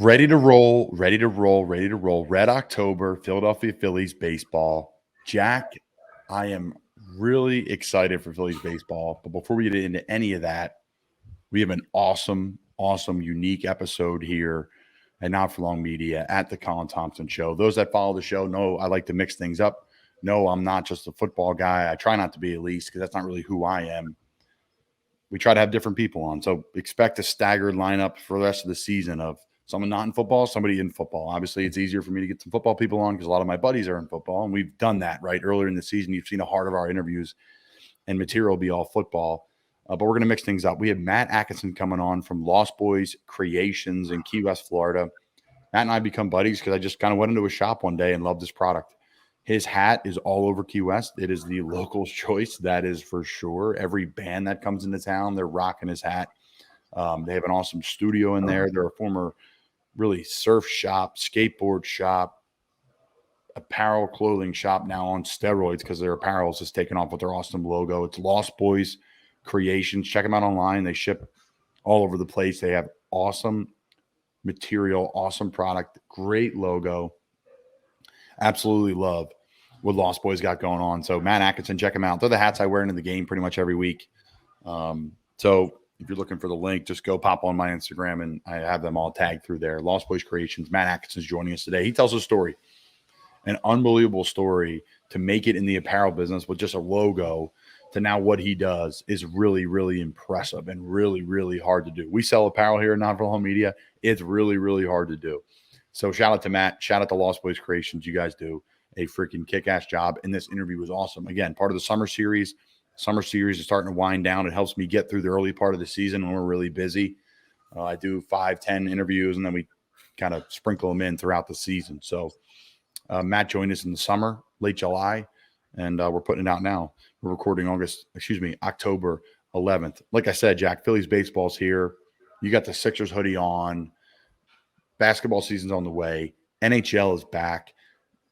Ready to roll, ready to roll, ready to roll. Red October, Philadelphia Phillies baseball. Jack, I am really excited for Phillies baseball. But before we get into any of that, we have an awesome, unique episode here at Not For Long Media at the Colin Thompson Show. Those that follow the show know I like to mix things up. No, I'm not just a football guy. I try not to be, at least, because that's not really who I am. We try to have different people on. So expect a staggered lineup for the rest of the season of someone not in football, somebody in football. Obviously, it's easier for me to get some football people on because a lot of my buddies are in football, and we've done that, right? Earlier in the season, you've seen a heart of our interviews and material be all football. But we're going to mix things up. We have Matt Atkinson coming on from Lost Boys Creations in Key West, Florida. Matt and I become buddies because I just kind of went into a shop one day and loved this product. His hat is all over Key West. It is the local's choice. That is for sure. Every band that comes into town, they're rocking his hat. They have an awesome studio in there. They're a former really surf shop, skateboard shop, apparel clothing shop now on steroids because their apparel is just taken off with their awesome logo. It's Lost Boys Creations. Check them out online. They ship all over the place. They have awesome material, awesome product, great logo. Absolutely love what Lost Boys got going on. So Matt Atkinson, check them out. They're the hats I wear into the game pretty much every week. So if you're looking for the link, just go pop on my Instagram, and I have them all tagged through there. Lost Boys Creations. Matt Atkinson's joining us today. He tells a story, an unbelievable story to make it in the apparel business with just a logo to now what he does is really, really impressive and really, really hard to do. We sell apparel here at Not For Long Media. It's really, really hard to do. So shout out to Matt. Shout out to Lost Boys Creations. You guys do a freaking kick-ass job. And this interview was awesome. Again, part of the summer series. Summer series is starting to wind down. It helps me get through the early part of the season when we're really busy. I do 5-10 interviews, and then we kind of sprinkle them in throughout the season. So Matt joined us in the summer, late July, and we're putting it out now. We're recording October 11th. Like I said, Jack, Phillies baseball's here. You got the Sixers hoodie on. Basketball season's on the way. NHL is back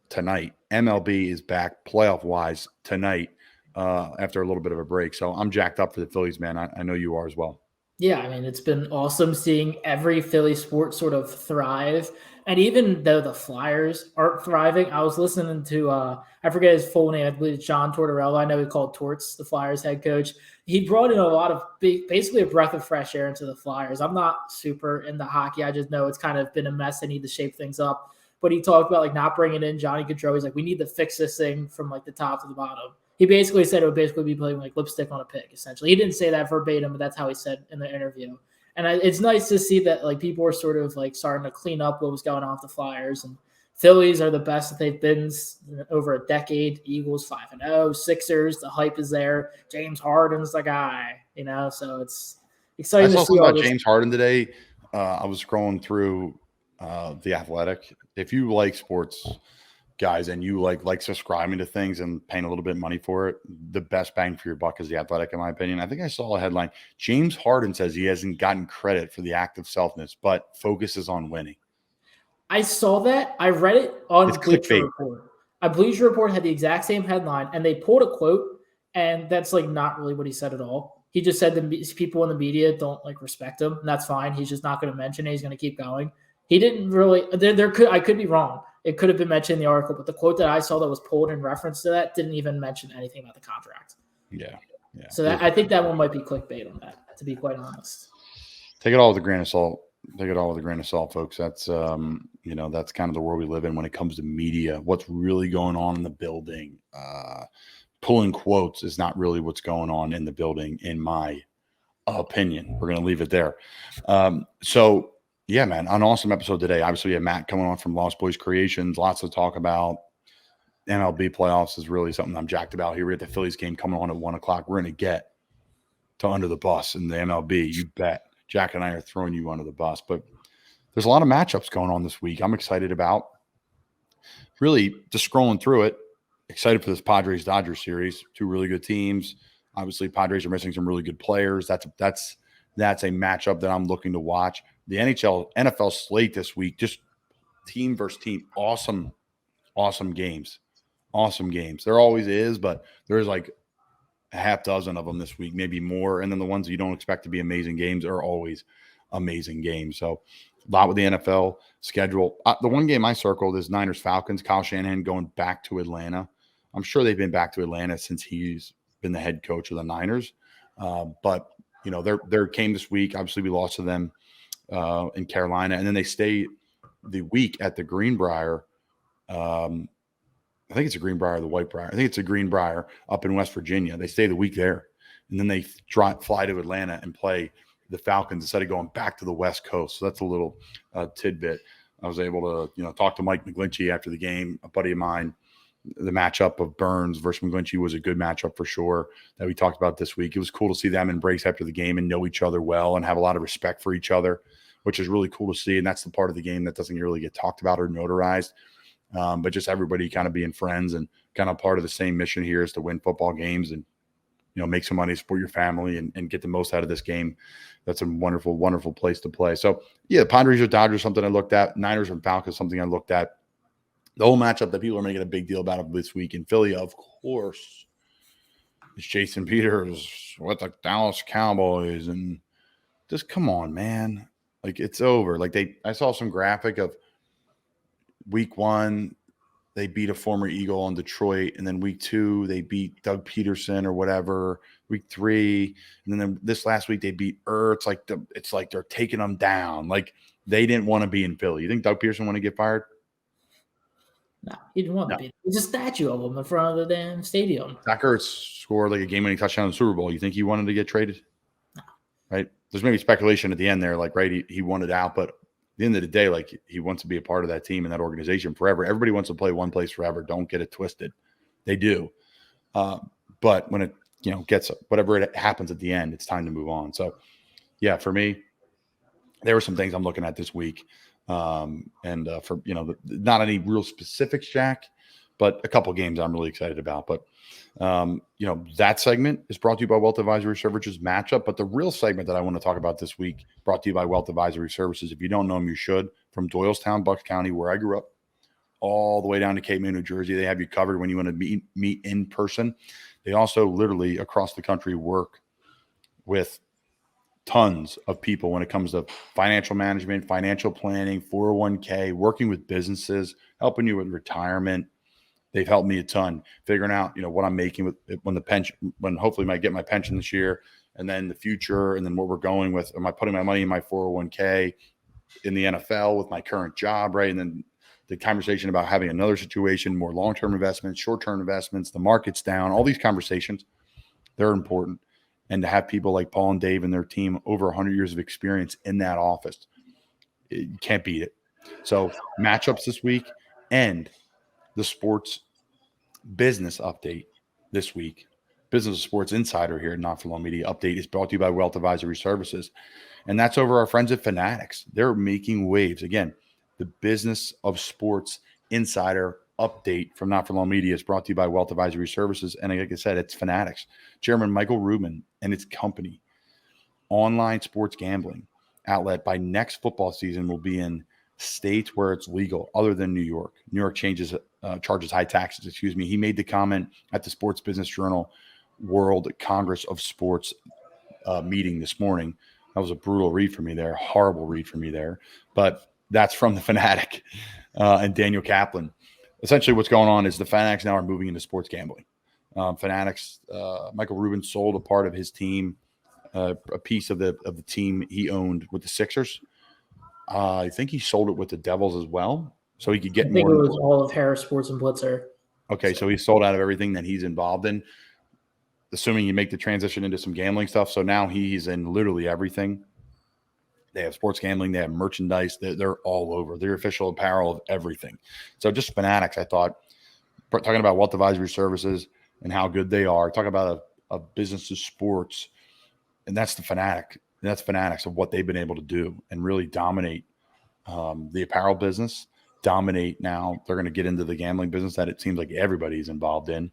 tonight. MLB is back playoff-wise tonight after a little bit of a break. So I'm jacked up for the Phillies, man. I know you are as well. Yeah, I mean, it's been awesome seeing every Philly sport sort of thrive. And even though the Flyers aren't thriving, I was listening to, I forget his full name, I believe it's John Tortorella. I know he called Torts, the Flyers head coach. He brought in a lot of basically a breath of fresh air into the Flyers. I'm not super into hockey. I just know it's kind of been a mess. They need to shape things up. But he talked about like not bringing in Johnny Gaudreau. He's like, we need to fix this thing from like the top to the bottom. He basically said it would basically be putting like lipstick on a pig, essentially. He didn't say that verbatim, but that's how he said in the interview. And it's nice to see that like people are sort of like starting to clean up what was going on with the Flyers. And Phillies are the best that they've been over a decade. Eagles 5-0, Sixers, the hype is there. James Harden's the guy, so it's exciting to see all this. James Harden today. I was scrolling through The Athletic. If you like sports, guys, and you like subscribing to things and paying a little bit of money for it, the best bang for your buck is The Athletic, in my opinion. I think I saw a headline. James Harden says he hasn't gotten credit for the act of selfness, but focuses on winning. I saw that. I read it on Bleacher Report. Bleacher Report had the exact same headline, and they pulled a quote, and that's like not really what he said at all. He just said the people in the media don't like respect him, and that's fine. He's just not going to mention it. He's going to keep going. He didn't really. I could be wrong. It could have been mentioned in the article, but the quote that I saw that was pulled in reference to that didn't even mention anything about the contract. Yeah. So I think that one might be clickbait on that, to be quite honest. Take it all with a grain of salt. Folks. That's that's kind of the world we live in when it comes to media. What's really going on in the building? Pulling quotes is not really what's going on in the building, in my opinion. We're going to leave it there. So. Yeah, man, an awesome episode today. Obviously, we have Matt coming on from Lost Boys Creations. Lots to talk about. MLB playoffs is really something I'm jacked about here. We have the Phillies game coming on at 1 o'clock. We're going to get to under the bus in the MLB. You bet. Jack and I are throwing you under the bus. But there's a lot of matchups going on this week I'm excited about. Really, just scrolling through it, excited for this Padres-Dodgers series. Two really good teams. Obviously, Padres are missing some really good players. That's a matchup that I'm looking to watch. The NFL slate this week, just team versus team. Awesome games. There always is, but there's like a half dozen of them this week, maybe more. And then the ones you don't expect to be amazing games are always amazing game. So a lot with the NFL schedule. The one game I circled is Niners-Falcons. Kyle Shanahan going back to Atlanta. I'm sure they've been back to Atlanta since he's been the head coach of the Niners. But, their game this week, obviously we lost to them in Carolina. And then they stay the week at the Greenbrier. I think it's a Greenbrier or the Whitebrier. I think it's a Greenbrier up in West Virginia. They stay the week there. And then they fly to Atlanta and play the Falcons instead of going back to the West Coast. So that's a little tidbit. I was able to, talk to Mike McGlinchey after the game, a buddy of mine. The matchup of Burns versus McGlinchey was a good matchup for sure that we talked about this week. It was cool to see them embrace after the game and know each other well and have a lot of respect for each other, which is really cool to see. And that's the part of the game that doesn't really get talked about or notarized. But just everybody kind of being friends and kind of part of the same mission here is to win football games and, make some money, support your family, and get the most out of this game. That's a wonderful, wonderful place to play. So, yeah, Padres or Dodgers, something I looked at. Niners and Falcons, something I looked at. The whole matchup that people are making a big deal about this week in Philly, of course, is Jason Peters with the Dallas Cowboys. And just come on, man. Like, it's over. Like, I saw some graphic of week 1, they beat a former Eagle on Detroit, and then week 2 they beat Doug Peterson or whatever. Week 3, and then this last week they beat Ertz. It's like they're taking them down. Like they didn't want to be in Philly. You think Doug Peterson want to get fired? No, he didn't want to be. There's a statue of him in front of the damn stadium. Zach Ertz scored like a game-winning touchdown in the Super Bowl. You think he wanted to get traded? No. Right? There's maybe speculation at the end there, like right, he wanted out, but. At the end of the day, like he wants to be a part of that team and that organization forever. Everybody wants to play one place forever. Don't get it twisted. They do. But when it, gets whatever it happens at the end, it's time to move on. So yeah, for me, there were some things I'm looking at this week. For, not any real specifics, Jack, but a couple games I'm really excited about. But, that segment is brought to you by Wealth Advisory Services matchup. But the real segment that I want to talk about this week, brought to you by Wealth Advisory Services. If you don't know them, you should. From Doylestown, Bucks County, where I grew up, all the way down to Cape May, New Jersey. They have you covered when you want to meet in person. They also literally across the country work with tons of people when it comes to financial management, financial planning, 401k, working with businesses, helping you with retirement. They've helped me a ton figuring out, what I'm making when hopefully I might get my pension this year, and then the future, and then what we're going with. Am I putting my money in my 401k in the NFL with my current job, right? And then the conversation about having another situation, more long-term investments, short-term investments, the market's down, all these conversations, they're important. And to have people like Paul and Dave and their team, over 100 years of experience in that office, you can't beat it. So matchups this week and the sports business update this week. Business Sports Insider here, Not For Long Media update is brought to you by Wealth Advisory Services. And that's over our friends at Fanatics. They're making waves. Again, the Business of Sports Insider update from Not For Long Media is brought to you by Wealth Advisory Services. And like I said, it's Fanatics. Chairman Michael Rubin and his company, online sports gambling outlet, by next football season will be in states where it's legal other than New York. New York charges high taxes. He made the comment at the Sports Business Journal World Congress of Sports meeting this morning. That was a brutal read for me there, horrible read for me there. But that's from the Fanatic and Daniel Kaplan. Essentially what's going on is the Fanatics now are moving into sports gambling. Fanatics, Michael Rubin sold a part of his team, a piece of the team he owned with the Sixers. I think he sold it with the Devils as well, so he could get more. I think it was all of Harris Sports and Blitzer. Okay, so he sold out of everything that he's involved in, assuming you make the transition into some gambling stuff. So now he's in literally everything. They have sports gambling. They have merchandise. They're all over. They're official apparel of everything. So just Fanatics, I thought, talking about Wealth Advisory Services and how good they are, talking about a business of sports, and that's the Fanatic. That's Fanatics of what they've been able to do and really dominate the apparel business, dominate now. They're going to get into the gambling business that it seems like everybody's involved in.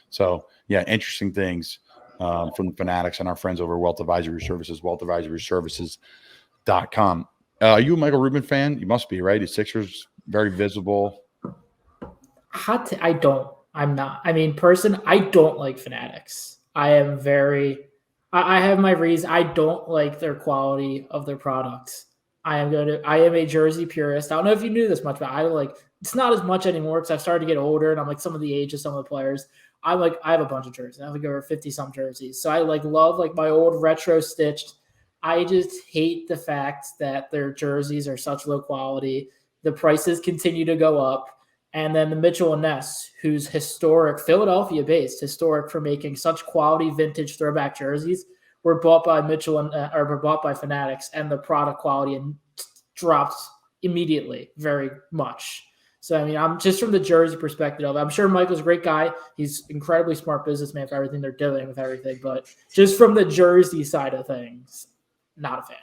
So, yeah, interesting things from the Fanatics and our friends over Wealth Advisory Services, wealthadvisoryservices.com. Are you a Michael Rubin fan? You must be, right? His Sixers, very visible. I don't. I'm not. I mean, I don't like Fanatics. I I have my reason. I don't like their quality of their products. I am a jersey purist. I don't know if you knew this much, but it's not as much anymore because I've started to get older and I'm like some of the age of some of the players. I have a bunch of jerseys. I have like over 50 some jerseys. So I love my old retro stitched. I just hate the fact that their jerseys are such low quality. The prices continue to go up. And then the Mitchell and Ness, who's historic, Philadelphia-based, historic for making such quality vintage throwback jerseys, were bought by were bought by Fanatics, and the product quality dropped immediately, very much. So I mean, I'm just from the jersey perspective of it. I'm sure Michael's a great guy. He's incredibly smart businessman for everything they're doing with everything, but just from the jersey side of things, not a fan.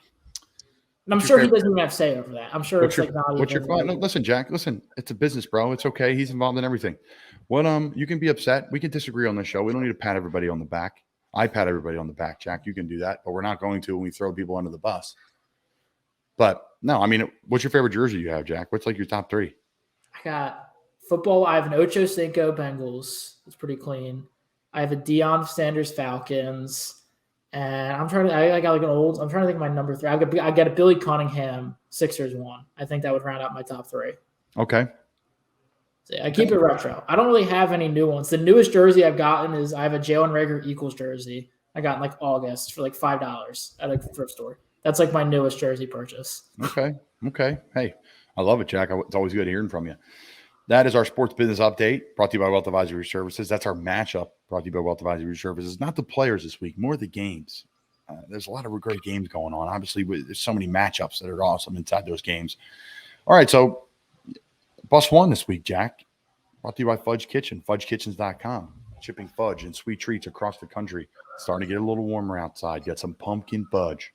And I'm sure he doesn't even have say over that. I'm sure what's your fun? No, listen, Jack. Listen, it's a business, bro. It's okay. He's involved in everything. What you can be upset. We can disagree on this show. We don't need to pat everybody on the back. I pat everybody on the back, Jack. You can do that, but we're not going to when we throw people under the bus. But no, I mean, what's your favorite jersey you have, Jack? What's your top three? I got football. I have an Ocho Cinco Bengals. It's pretty clean. I have a Deion Sanders Falcons. And I'm trying to. I got an old. I'm trying to think of my number three. I got a Billy Cunningham Sixers one. I think that would round out my top three. Okay. So I keep it retro. I don't really have any new ones. The newest jersey I've gotten is I have a Jalen Reagor Eagles jersey. I got in August for $5 at a thrift store. That's my newest jersey purchase. Okay. Hey, I love it, Jack. It's always good hearing from you. That is our sports business update brought to you by Wealth Advisory Services. That's our matchup brought to you by Wealth Advisory Services. Not the players this week, more the games. There's a lot of great games going on. Obviously, there's so many matchups that are awesome inside those games. All right, so bus one this week, Jack, brought to you by Fudge Kitchen, fudgekitchens.com. Shipping fudge and sweet treats across the country. Starting to get a little warmer outside. Got some pumpkin fudge.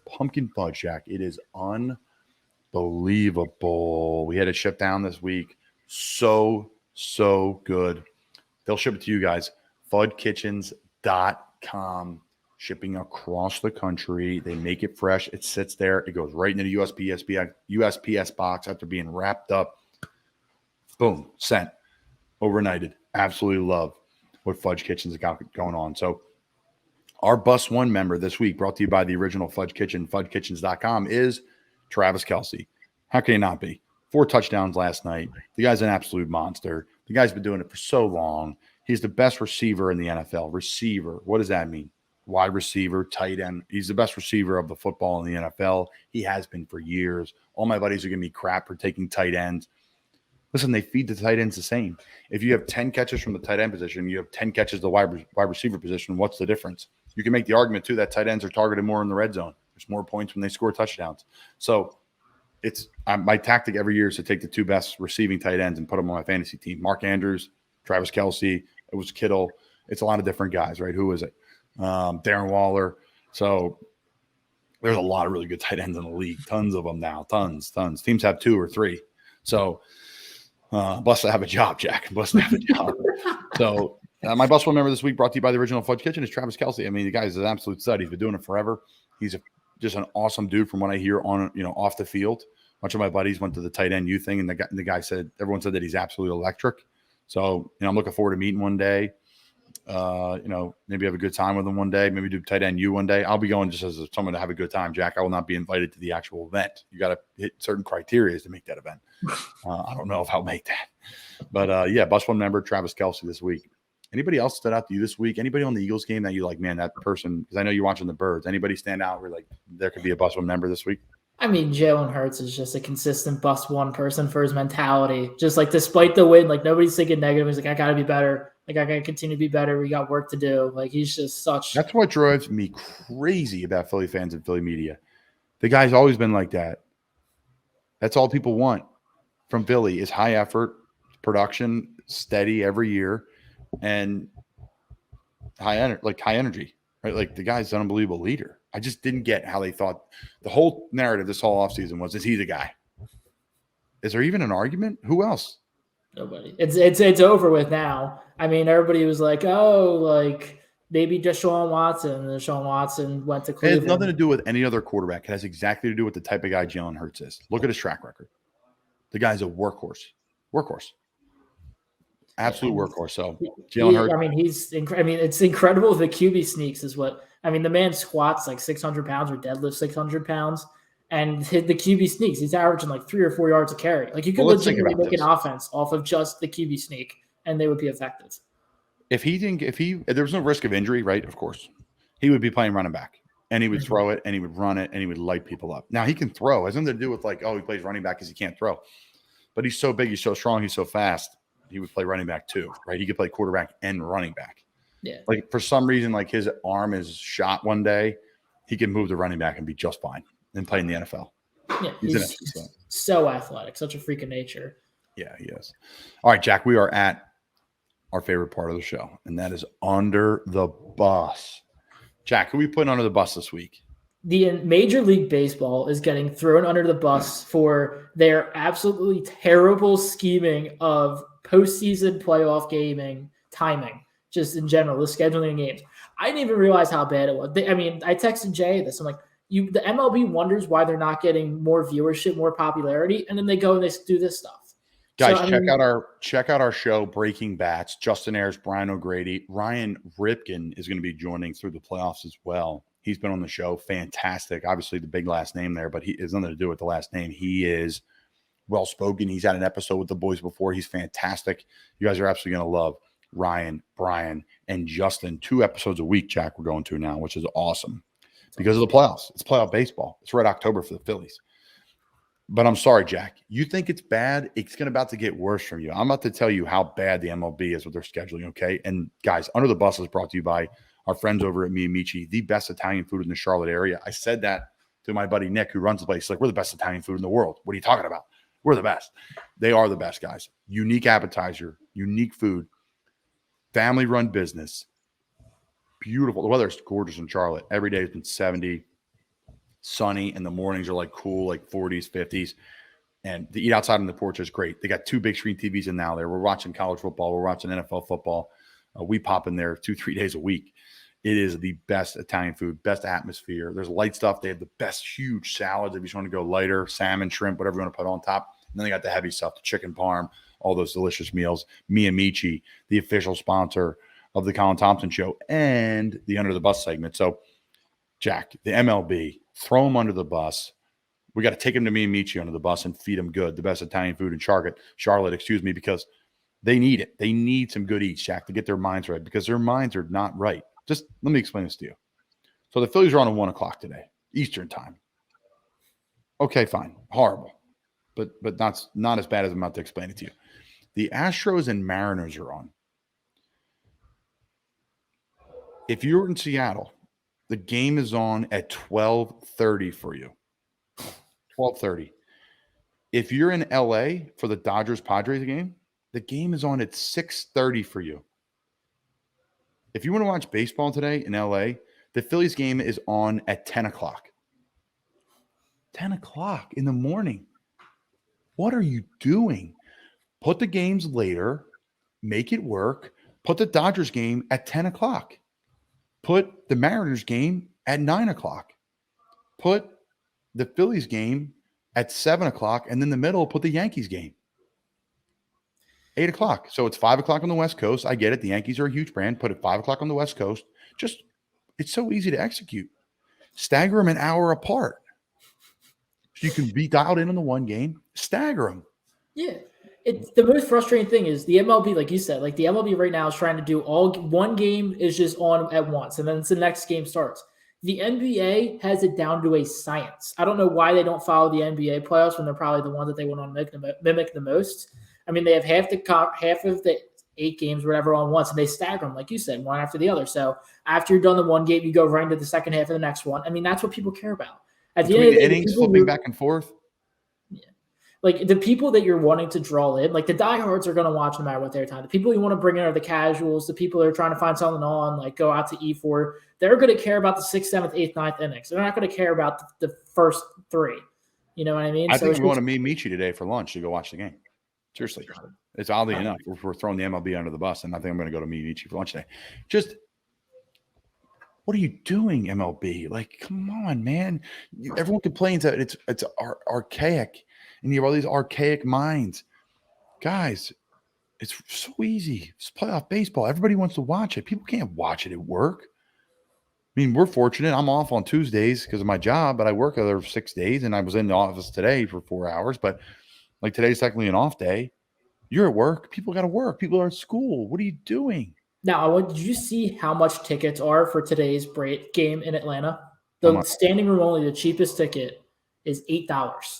Pumpkin fudge, Jack. It is unbelievable. We had it shipped down this week. So good. They'll ship it to you guys. fudgekitchens.com. Shipping across the country. They make it fresh. It sits there. It goes right into the USPS box after being wrapped up. Boom. Sent. Overnighted. Absolutely love what Fudge Kitchens got going on. So our Bus One member this week, brought to you by the original Fudge Kitchen, fudgekitchens.com, is Travis Kelce. How can he not be? 4 touchdowns last night. The guy's an absolute monster. The guy's been doing it for so long. He's the best receiver in the NFL. Receiver. What does that mean? Wide receiver, tight end. He's the best receiver of the football in the NFL. He has been for years. All my buddies are giving me crap for taking tight ends. Listen, they feed the tight ends the same. If you have 10 catches from the tight end position, you have 10 catches the wide receiver position, what's the difference? You can make the argument, too, that tight ends are targeted more in the red zone. There's more points when they score touchdowns. So it's my tactic every year is to take the 2 best receiving tight ends and put them on my fantasy team. Mark Andrews, Travis Kelce, it was Kittle. It's a lot of different guys, right? Who is it? Darren Waller. So there's a lot of really good tight ends in the league. Tons of them now. Tons. Teams have 2 or 3. So blessed to have a job, Jack. Blessed to have a job. So my bus one member this week, brought to you by the original Fudge Kitchen, is Travis Kelce. I mean, the guy is an absolute stud. He's been doing it forever. He's just an awesome dude from what I hear on, off the field. A bunch of my buddies went to the tight end U thing, and the guy said, everyone said that he's absolutely electric. So, I'm looking forward to meeting one day. Maybe have a good time with him one day. Maybe do tight end U one day. I'll be going just as someone to have a good time, Jack. I will not be invited to the actual event. You got to hit certain criteria to make that event. I don't know if I'll make that. But, bus one member, Travis Kelce this week. Anybody else stood out to you this week? Anybody on the Eagles game that you like, man, that person, because I know you're watching the Birds. Anybody stand out where there could be a bus one member this week? I mean, Jalen Hurts is just a consistent bus one person for his mentality. Just despite the win, nobody's thinking negative. He's I got to be better. I got to continue to be better. We got work to do. He's just such. That's what drives me crazy about Philly fans and Philly media. The guy's always been like that. That's all people want from Philly is high effort, production, steady every year, and high energy, right? The guy's an unbelievable leader. I just didn't get how they thought the whole narrative this whole offseason was, is he the guy? Is there even an argument? Who else? Nobody. It's over with now. I mean, everybody was maybe Deshaun Watson. And Deshaun Watson went to Cleveland. It has nothing to do with any other quarterback. It has exactly to do with the type of guy Jalen Hurts is. Look at his track record. The guy's a workhorse. Absolute workhorse. So Jalen Hurts. I mean, it's incredible. The QB sneaks is what I mean. The man squats like 600 pounds or deadlifts 600 pounds, and hit the QB sneaks. He's averaging like 3 or 4 yards a carry. Like you could legitimately make an offense off of just the QB sneak, and they would be effective. If there was no risk of injury, right? Of course, he would be playing running back, and he would throw it, and he would run it, and he would light people up. Now he can throw. It has nothing to do with like, oh, he plays running back because he can't throw, but he's so big, he's so strong, he's so fast. He would play running back too, right? He could play quarterback and running back. Yeah. Like for some reason, like his arm is shot one day, he can move the running back and be just fine and play in the NFL. Yeah, he's so athletic, such a freak of nature. Yeah, he is. All right, Jack, we are at our favorite part of the show, and that is under the bus. Jack, who are we putting under the bus this week? The Major League Baseball is getting thrown under the bus for their absolutely terrible scheming of postseason playoff gaming timing, just in general, the scheduling of games. I didn't even realize how bad it was. I texted Jay this. I'm like, the MLB wonders why they're not getting more viewership, more popularity, and then they go and they do this stuff. Guys, check out our show, Breaking Bats. Justin Ayers, Brian O'Grady, Ryan Ripken is going to be joining through the playoffs as well. He's been on the show, fantastic. Obviously, the big last name there, but he has nothing to do with the last name. He is well spoken. He's had an episode with the boys before. He's fantastic. You guys are absolutely going to love Ryan, Brian, and Justin. 2 episodes a week, Jack. We're going to now, which is awesome because of the playoffs. It's playoff baseball. It's Red October for the Phillies. But I'm sorry, Jack. You think it's bad? It's about to get worse from you. I'm about to tell you how bad the MLB is with their scheduling, okay? And guys, Under the Bus is brought to you by our friends over at Amiche, the best Italian food in the Charlotte area. I said that to my buddy Nick, who runs the place. He's like, we're the best Italian food in the world. What are you talking about? We're the best. They are the best, guys. Unique appetizer, unique food, family-run business. Beautiful. The weather is gorgeous in Charlotte. Every day has been 70. Sunny, and the mornings are like cool, like 40s, 50s. And to eat outside on the porch is great. They got 2 big screen TVs in now there. We're watching college football. We're watching NFL football. We pop in there 2-3 days a week. It is the best Italian food, best atmosphere. There's light stuff. They have the best huge salads if you just want to go lighter, salmon, shrimp, whatever you want to put on top. And then they got the heavy stuff, the chicken parm, all those delicious meals. Amiche, the official sponsor of the Colin Thompson Show and the Under the Bus segment. So, Jack, the MLB, throw them under the bus. We got to take them to Amiche under the bus and feed them good, the best Italian food in Charlotte, because they need it. They need some good eats, Jack, to get their minds right because their minds are not right. Just let me explain this to you. So the Phillies are on at 1 o'clock today, Eastern time. Okay, fine. Horrible. But not as bad as I'm about to explain it to you. The Astros and Mariners are on. If you're in Seattle, the game is on at 12:30 for you. 12:30. If you're in LA for the Dodgers-Padres game, the game is on at 6:30 for you. If you want to watch baseball today in LA, the Phillies game is on at 10 o'clock. 10 o'clock in the morning. What are you doing? Put the games later. Make it work. Put the Dodgers game at 10 o'clock. Put the Mariners game at 9 o'clock. Put the Phillies game at 7 o'clock. And in the middle, put the Yankees game. 8 o'clock. So it's 5 o'clock on the West Coast. I get it. The Yankees are a huge brand. Put it 5 o'clock on the West Coast. It's so easy to execute. Stagger them an hour apart. So you can be dialed in on the one game. Stagger them. Yeah. It's the most frustrating thing is the MLB, like you said, like the MLB right now is trying to do one game is just on at once, and then it's the next game starts. The NBA has it down to a science. I don't know why they don't follow the NBA playoffs when they're probably the ones that they want to mimic the most. I mean, they have half of the 8 games, whatever, on once, and they stagger them, like you said, one after the other. So after you're done the one game, you go right into the second half of the next one. I mean, that's what people care about. At the end of the day, innings flipping back and forth. Yeah, like the people that you're wanting to draw in, like the diehards are going to watch no matter what their time. The people you want to bring in are the casuals. The people that are trying to find something on, like go out to E4. They're going to care about the 6th, 7th, 8th, 9th innings. They're not going to care about the first 3. You know what I mean? I think we want to meet Amiche today for lunch to go watch the game. Seriously. It's oddly enough. We're throwing the MLB under the bus, and I think I'm going to go to meet Amiche for lunch today. Just what are you doing, MLB? Like, come on, man. Everyone complains that it's archaic, and you have all these archaic minds. Guys, It's so easy. It's playoff baseball. Everybody wants to watch it. People can't watch it at work. I mean, we're fortunate. I'm off on Tuesdays because of my job, but I work other 6 days, and I was in the office today for 4 hours. But like today's technically an off day. You're at work. People got to work. People are at school. What are you doing? Now, did you see how much tickets are for today's game in Atlanta? How The much? standing room only, the cheapest ticket is $8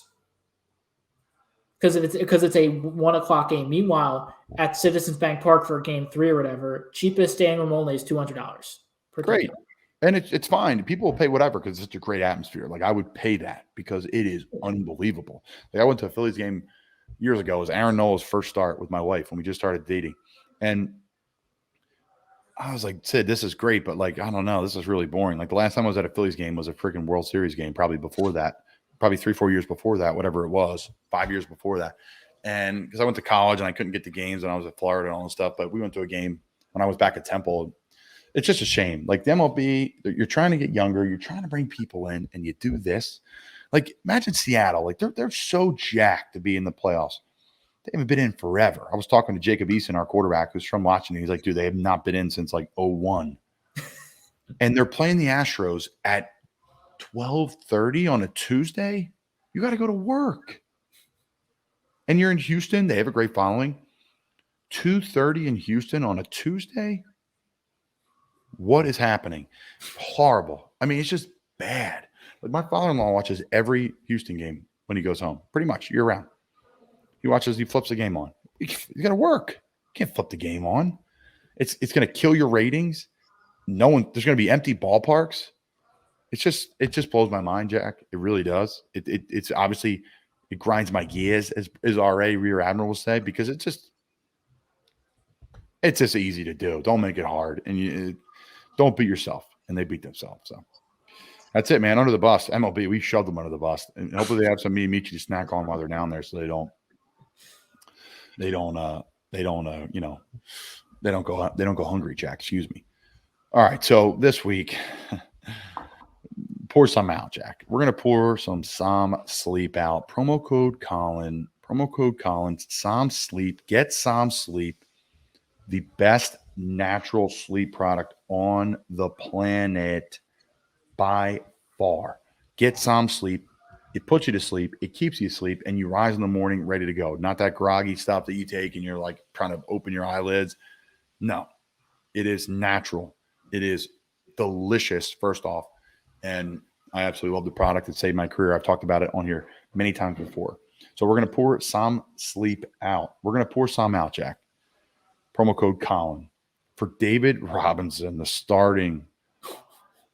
because it's a 1 o'clock game. Meanwhile, at Citizens Bank Park for game 3 or whatever, cheapest standing room only is $200 per Great. ticket. And it's fine. People will pay whatever because it's such a great atmosphere. Like I would pay that because it is unbelievable. Like I went to a Phillies game years ago. It was Aaron Nola's first start with my wife when we just started dating. And I was like, Sid, this is great, but like, I don't know. This is really boring. Like the last time I was at a Phillies game was a freaking World Series game, probably before that, probably 3-4 years before that, whatever it was, 5 years before that. And because I went to college and I couldn't get to games and I was at Florida and all this stuff, but we went to a game when I was back at Temple. It's just a shame. Like the MLB, you're trying to get younger, you're trying to bring people in, and you do this. Like imagine Seattle. Like they're so jacked to be in the playoffs. They haven't been in forever. I was talking to Jacob Eason, our quarterback, who's from Washington. He's like, dude, they have not been in since like 01. And they're playing the Astros at 12:30 on a Tuesday. You got to go to work. And you're in Houston. They have a great following. 2:30 in Houston on a Tuesday. What is happening? Horrible. I mean, it's just bad. Like my father-in-law watches every Houston game when he goes home, pretty much year round. He flips the game on. You got to work. You can't flip the game on. It's going to kill your ratings. There's going to be empty ballparks. It just blows my mind, Jack. It really does. It's obviously it grinds my gears, as RA Rear Admiral will say, because it's just easy to do. Don't make it hard, and don't beat yourself. And they beat themselves. So that's it, man. Under the bus, MLB. We shoved them under the bus, and hopefully they have some Amiche to snack on while they're down there, so they don't go hungry, Jack. Excuse me. All right, so this week, pour some out, Jack. We're gonna pour some Som Sleep out. Promo code Colin. Som Sleep. Get Som Sleep. The best natural sleep product on the planet by far. Get Som Sleep. It puts you to sleep. It keeps you asleep, and you rise in the morning ready to go. Not that groggy stuff that you take and you're like trying to open your eyelids. No, it is natural. It is delicious, first off, and I absolutely love the product. It saved my career. I've talked about it on here many times before. So we're going to pour Som Sleep out. We're going to pour some out, Jack. Promo code Colin. For David Robinson, the starting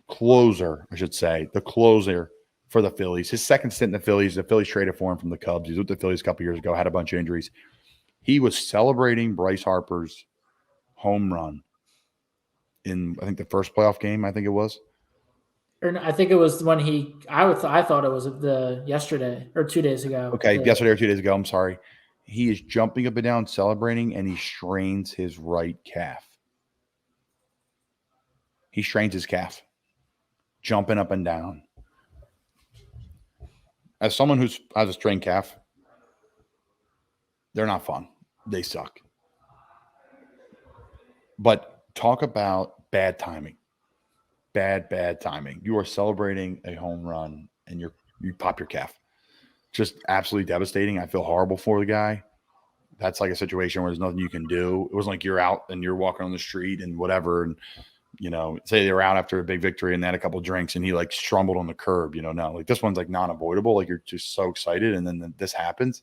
closer, I should say, the closer for the Phillies. His second stint in the Phillies traded for him from the Cubs. He was with the Phillies a couple years ago, had a bunch of injuries. He was celebrating Bryce Harper's home run in, I think, the first playoff game, I think it was. Or I think it was when I thought it was yesterday or 2 days ago. Okay, yesterday or 2 days ago. I'm sorry. He is jumping up and down, celebrating, and he strains his right calf. He strains his calf, jumping up and down. As someone who has a strained calf, they're not fun. They suck. But talk about bad timing. Bad timing. You are celebrating a home run, and you pop your calf. Just absolutely devastating. I feel horrible for the guy. That's like a situation where there's nothing you can do. It wasn't like you're out and you're walking on the street and whatever, and say they were out after a big victory and they had a couple of drinks and he like strumbled on the curb. No, like this one's like non-avoidable. Like you're just so excited, and then this happens.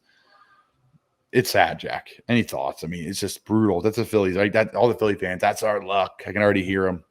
It's sad, Jack. Any thoughts? I mean, it's just brutal. That's the Phillies, right? That all the Philly fans. That's our luck. I can already hear them.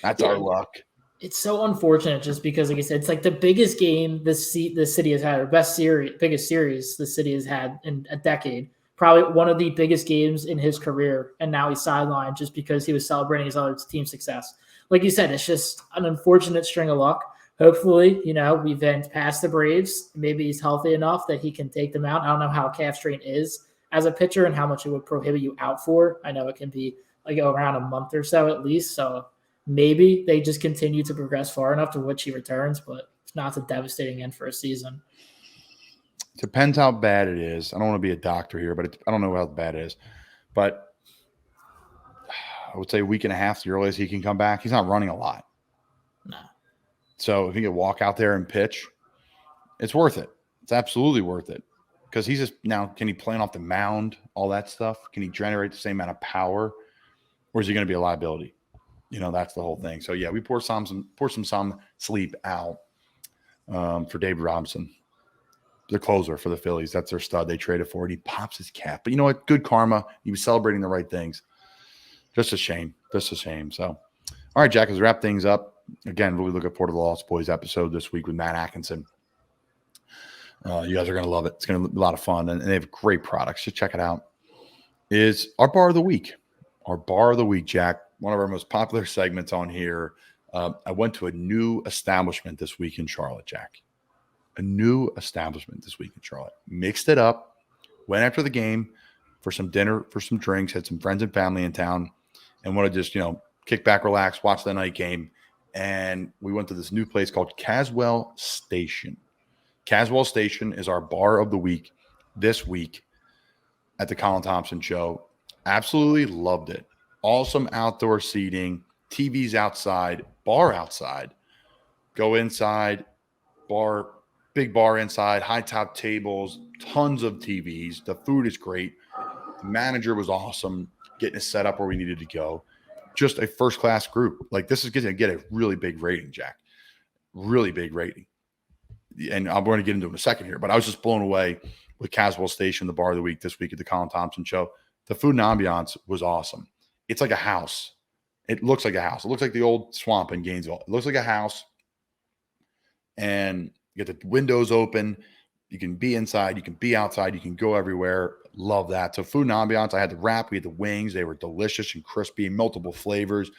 That's our luck. It's so unfortunate, just because, like I said, it's like the biggest game the city has had, or biggest series the city has had in a decade. Probably one of the biggest games in his career, and now he's sidelined just because he was celebrating his other team's success. Like you said, it's just an unfortunate string of luck. Hopefully, we've been past the Braves. Maybe he's healthy enough that he can take them out. I don't know how calf strain is as a pitcher and how much it would prohibit you out for. I know it can be like around a month or so at least. So maybe they just continue to progress far enough to which he returns, but it's not a devastating end for a season. Depends how bad it is. I don't want to be a doctor here, but I don't know how bad it is. But I would say a week and a half, the earliest he can come back. He's not running a lot. No. So if he could walk out there and pitch, it's worth it. It's absolutely worth it. Because he's just now, can he plan off the mound, all that stuff? Can he generate the same amount of power? Or is he going to be a liability? That's the whole thing. So yeah, we pour some Som Sleep out for David Robinson, the closer for the Phillies. That's their stud. They traded for it. He pops his cap. But you know what? Good karma. He was celebrating the right things. Just a shame. Just a shame. So, all right, Jack, let's wrap things up. Again, really looking forward to the Lost Boys episode this week with Matt Atkinson. You guys are going to love it. It's going to be a lot of fun. And they have great products. Just check it out. Is our bar of the week. Our bar of the week, Jack. One of our most popular segments on here. I went to a new establishment this week in Charlotte, Jack. A new establishment this week in Charlotte. Mixed it up. Went after the game for some dinner, for some drinks. Had some friends and family in town. And want to just, kick back, relax, watch the night game. And we went to this new place called Caswell Station. Caswell Station is our bar of the week this week at the Colin Thompson Show. Absolutely loved it. Awesome outdoor seating, TVs outside, bar outside. Go inside, bar, big bar inside, high top tables, tons of TVs. The food is great. The manager was awesome, getting us set up where we needed to go. Just a first-class group. Like, this is going to get a really big rating, Jack. Really big rating. And I'm going to get into it in a second here, but I was just blown away with Caswell Station, the bar of the week this week at the Colin Thompson Show. The food and ambiance was awesome. It's like a house. It looks like a house. It looks like the old swamp in Gainesville. It looks like a house. And you get the windows open. You can be inside. You can be outside. You can go everywhere. Love that. So food and ambiance. I had the wrap. We had the wings. They were delicious and crispy, multiple flavors.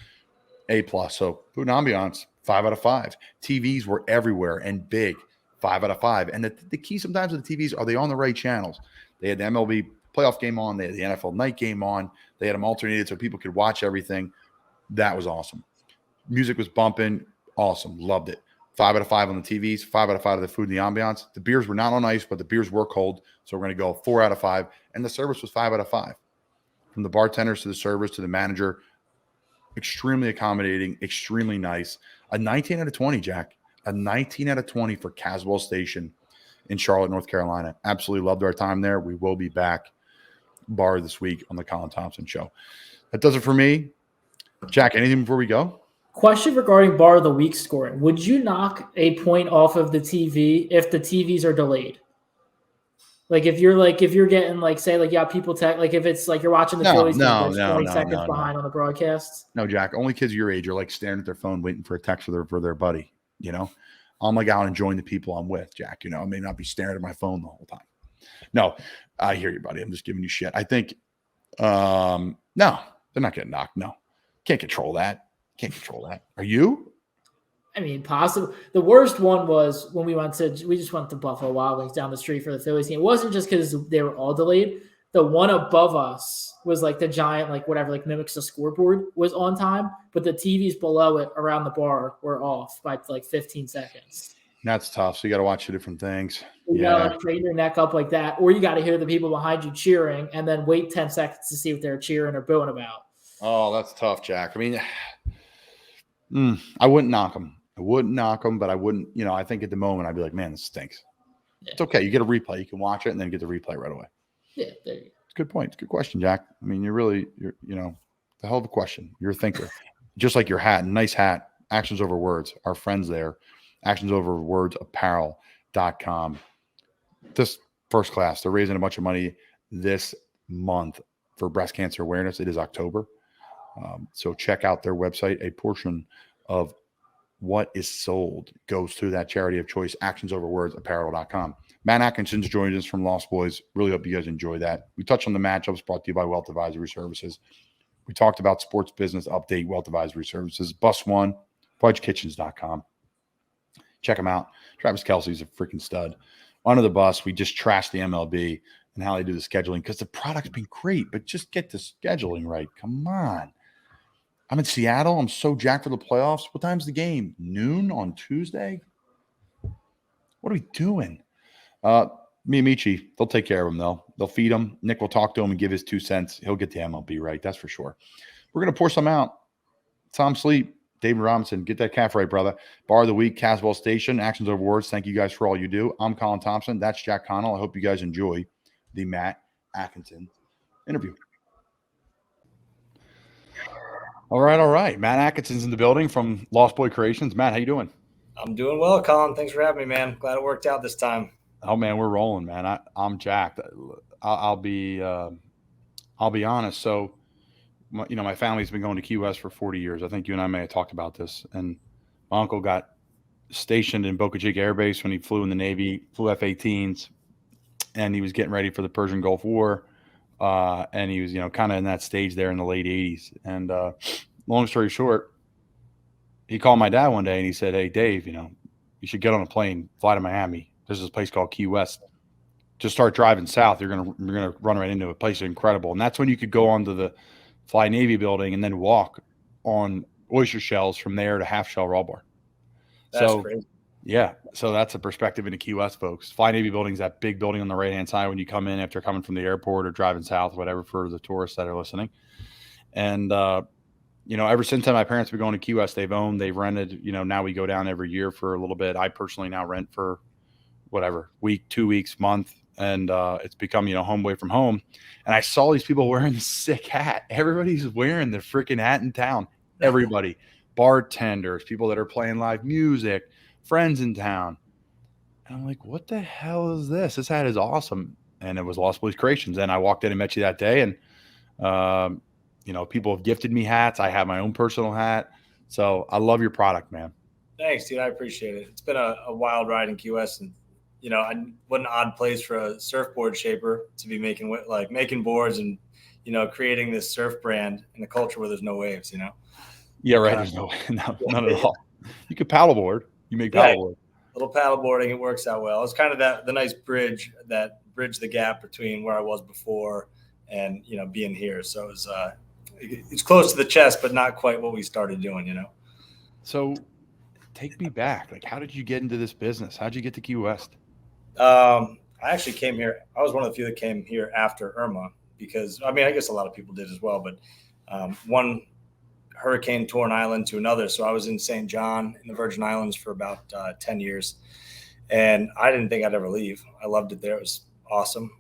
A+. So food and ambiance, 5 out of 5. TVs were everywhere and big. 5 out of 5. And the key sometimes with the TVs, are they on the right channels? They had the MLB playoff game on. They had the NFL night game on. They had them alternated so people could watch everything. That was awesome. Music was bumping. Awesome. Loved it. 5 out of 5 on the TVs. 5 out of 5 of the food and the ambiance. The beers were not on ice, but the beers were cold. So we're going to go 4 out of 5. And the service was 5 out of 5. From the bartenders to the servers to the manager. Extremely accommodating. Extremely nice. A 19 out of 20, Jack. A 19 out of 20 for Caswell Station in Charlotte, North Carolina. Absolutely loved our time there. We will be back bar this week on the Colin Thompson Show. That does it for me. Jack, anything before we go? Question regarding bar of the week scoring. Would you knock a point off of the TV if the TVs are delayed? Like if you're getting say people if it's like you're watching the Phillies game, there's 20 seconds behind on the broadcast. No, Jack. Only kids your age are staring at their phone waiting for a text for their buddy. I'm out enjoying the people I'm with, Jack. I may not be staring at my phone the whole time. No, I hear you, buddy. I'm just giving you shit. I think, no, they're not getting knocked. No, can't control that. Can't control that. Are you? I mean, possible. The worst one was when we just went to Buffalo Wild Wings down the street for the Phillies game. It wasn't just because they were all delayed. The one above us was the giant, mimics the scoreboard was on time, but the TVs below it around the bar were off by 15 seconds. That's tough. So you got to watch 2 different things. You got to crane your neck up like that, or you got to hear the people behind you cheering and then wait 10 seconds to see what they're cheering or booing about. Oh, that's tough, Jack. I mean, I wouldn't knock them. But I wouldn't, I think at the moment I'd be like, man, this stinks. Yeah. It's okay. You get a replay. You can watch it and then get the replay right away. Yeah, there you go. It's a good point. It's a good question, Jack. I mean, you're the hell of a question. You're a thinker. Just like your hat, nice hat, Actions Over Words, our friends there, actionsoverwordsapparel.com. Just first class. They're raising a bunch of money this month for breast cancer awareness. It is October. So check out their website. A portion of what is sold goes to that charity of choice, actionsoverwordsapparel.com. Matt Atkinson's joined us from Lost Boys. Really hope you guys enjoy that. We touched on the matchups brought to you by Wealth Advisory Services. We talked about sports business update, Wealth Advisory Services. Bus One, FudgeKitchens.com. Check them out. Travis Kelce's a freaking stud. Under the bus, we just trashed the MLB and how they do the scheduling because the product's been great, but just get the scheduling right. Come on. I'm in Seattle. I'm so jacked for the playoffs. What time's the game? Noon on Tuesday? What are we doing? Me and Amiche, they'll take care of him, though. They'll feed him. Nick will talk to him and give his 2 cents. He'll get the MLB right. That's for sure. We're going to pour some out. Som Sleep, David Robinson, get that calf right, brother. Bar of the week, Caswell Station, Actions Over Words. Thank you guys for all you do. I'm Colin Thompson. That's Jack Connell. I hope you guys enjoy the Matt Atkinson interview. All right. Matt Atkinson's in the building from Lost Boy Creations. Matt, how you doing? I'm doing well, Colin. Thanks for having me, man. Glad it worked out this time. Oh man, we're rolling, man. I'm jacked. I'll be honest. So, my family's been going to Key West for 40 years. I think you and I may have talked about this. And my uncle got stationed in Boca Chica Air Base when he flew in the Navy, flew F-18s, and he was getting ready for the Persian Gulf War. And he was, kind of in that stage there in the late 80s. And long story short, he called my dad one day and he said, "Hey, Dave, you should get on a plane, fly to Miami. There's this place called Key West. Just start driving south. You're gonna run right into a place incredible." And that's when you could go onto the Fly Navy building and then walk on oyster shells from there to Half Shell Raw Bar. That's crazy. Yeah. So that's a perspective into Key West, folks. Fly Navy building is that big building on the right-hand side when you come in after coming from the airport or driving south, whatever, for the tourists that are listening. And, ever since then, my parents have been going to Key West. They've rented, now we go down every year for a little bit. I personally now rent for whatever, week, 2 weeks, month. And it's become, home away from home. And I saw these people wearing the sick hat. Everybody's wearing the freaking hat in town. Everybody, bartenders, people that are playing live music, friends in town. And I'm like, what the hell is this? This hat is awesome. And it was Lost Boys Creations. And I walked in and met you that day. And, people have gifted me hats. I have my own personal hat. So I love your product, man. Thanks, dude. I appreciate it. It's been a wild ride in Key West. And, what an odd place for a surfboard shaper to be making boards and, creating this surf brand in a culture where there's no waves, Yeah, right. There's none at all. You could paddleboard. You make paddleboard. Little paddle boarding. It works out well. It's kind of the nice bridge the gap between where I was before and, being here. So it's close to the chest, but not quite what we started doing, So take me back. Like, how did you get into this business? How'd you get to Key West? I actually came here. I was one of the few that came here after Irma because, I guess a lot of people did as well, but one hurricane tore an island to another. So I was in St. John in the Virgin Islands for about 10 years. And I didn't think I'd ever leave. I loved it there. It was awesome.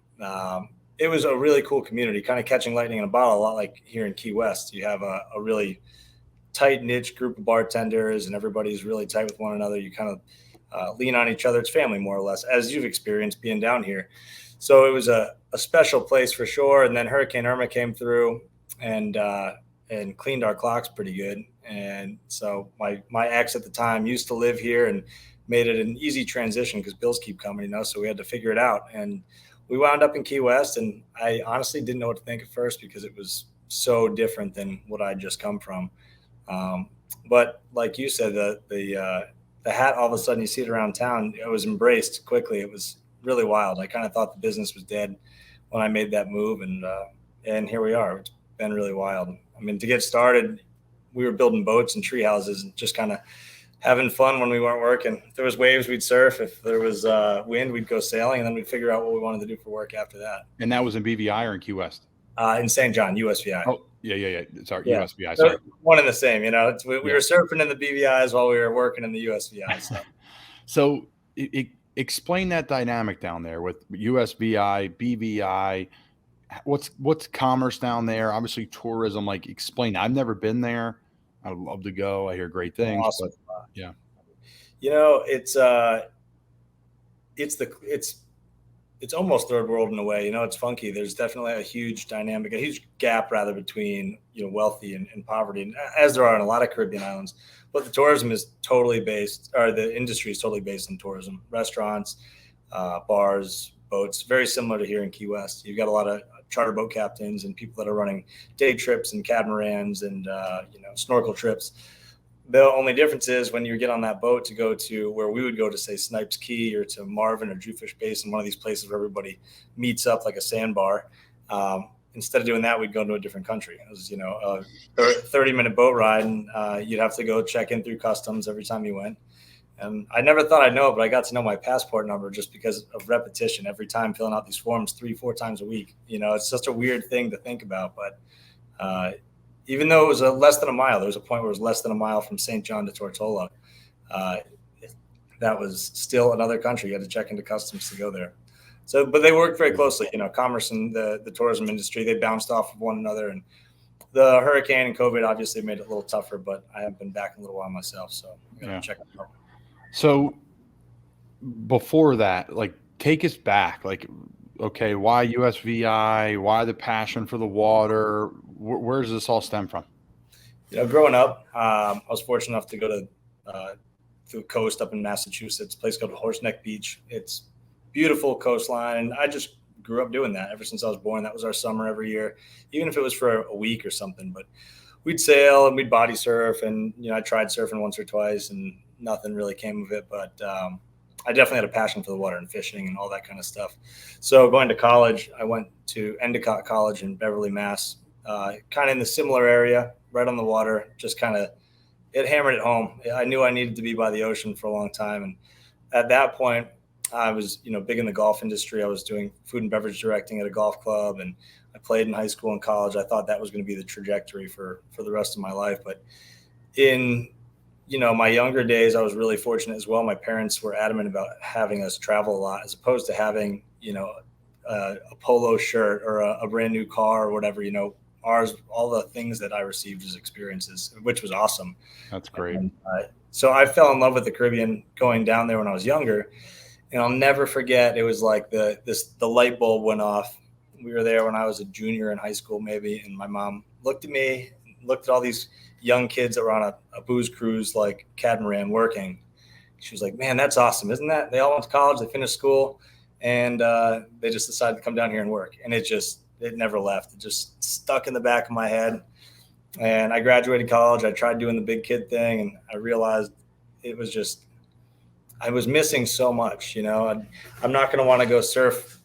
It was a really cool community, kind of catching lightning in a bottle, a lot like here in Key West. You have a really tight niche group of bartenders and everybody's really tight with one another. You kind of lean on each other. It's family, more or less, as you've experienced being down here. So it was a special place for sure. And then Hurricane Irma came through and cleaned our clocks pretty good. And so my ex at the time used to live here and made it an easy transition because bills keep coming, so we had to figure it out. And we wound up in Key West, and I honestly didn't know what to think at first because it was so different than what I'd just come from. But like you said, the hat, all of a sudden you see it around town. It was embraced quickly. It was really wild. I kind of thought the business was dead when I made that move, and here we are. It's been really wild. To get started, we were building boats and tree houses and just kind of having fun when we weren't working. If there was waves, we'd surf. If there was wind, we'd go sailing, and then we'd figure out what we wanted to do for work after that. And that was in BVI or in Key West? In St. John, USVI. Oh, yeah. Sorry, yeah. USVI. Sorry. One and the same, we were surfing in the BVIs while we were working in the USVI. So explain that dynamic down there with USVI, BVI. What's commerce down there? Obviously tourism. Like, explain. I've never been there. I would love to go. I hear great things. Awesome. But, yeah. It's almost third world in a way. It's funky. There's definitely a huge dynamic, a huge gap rather between wealthy and poverty, and as there are in a lot of Caribbean islands. But the tourism is totally based, or the industry is totally based on tourism, restaurants, bars, boats, very similar to here in Key West. You've got a lot of charter boat captains and people that are running day trips and catamarans and snorkel trips. The only difference is when you get on that boat to go to where we would go to, say, Snipes Key or to Marvin or Jewfish Basin, one of these places where everybody meets up like a sandbar. Instead of doing that, we'd go into a different country. It was, a 30-minute boat ride, and you'd have to go check in through customs every time you went. And I never thought I'd know it, but I got to know my passport number just because of repetition every time filling out these forms 3-4 times a week. It's such a weird thing to think about. But even though it was less than a mile, there was a point where it was less than a mile from St. John to Tortola. That was still another country. You had to check into customs to go there. So, but they worked very closely. Commerce and the tourism industry, they bounced off of one another. And the hurricane and COVID obviously made it a little tougher, but I haven't been back in a little while myself. So I'm going to check it out. So before that, like, take us back. Like, okay, why USVI? Why the passion for the water? Where does this all stem from? Growing up, I was fortunate enough to go to the coast up in Massachusetts, a place called Horseneck Beach. It's beautiful coastline, and I just grew up doing that ever since I was born. That was our summer every year, even if it was for a week or something. But we'd sail and we'd body surf, and I tried surfing once or twice, and nothing really came of it. But I definitely had a passion for the water and fishing and all that kind of stuff. So going to college, I went to Endicott College in Beverly, Mass. Kind of in the similar area, right on the water. Just kind of, it hammered it home. I knew I needed to be by the ocean for a long time, and at that point, I was, big in the golf industry. I was doing food and beverage directing at a golf club, and I played in high school and college. I thought that was going to be the trajectory for the rest of my life. But in, my younger days, I was really fortunate as well. My parents were adamant about having us travel a lot, as opposed to having, a polo shirt or a brand new car or whatever. Ours, all the things that I received as experiences, which was awesome. That's great. And, so I fell in love with the Caribbean going down there when I was younger. And I'll never forget, it was like the light bulb went off. We were there when I was a junior in high school, maybe, and my mom looked at me, looked at all these young kids that were on a booze cruise like catamaran working. She was like, "Man, that's awesome, isn't that? They all went to college, they finished school, and they just decided to come down here and work." And it never left. It just stuck in the back of my head. And I graduated college. I tried doing the big kid thing, and I realized it was just, I was missing so much. I'm not going to want to go surf,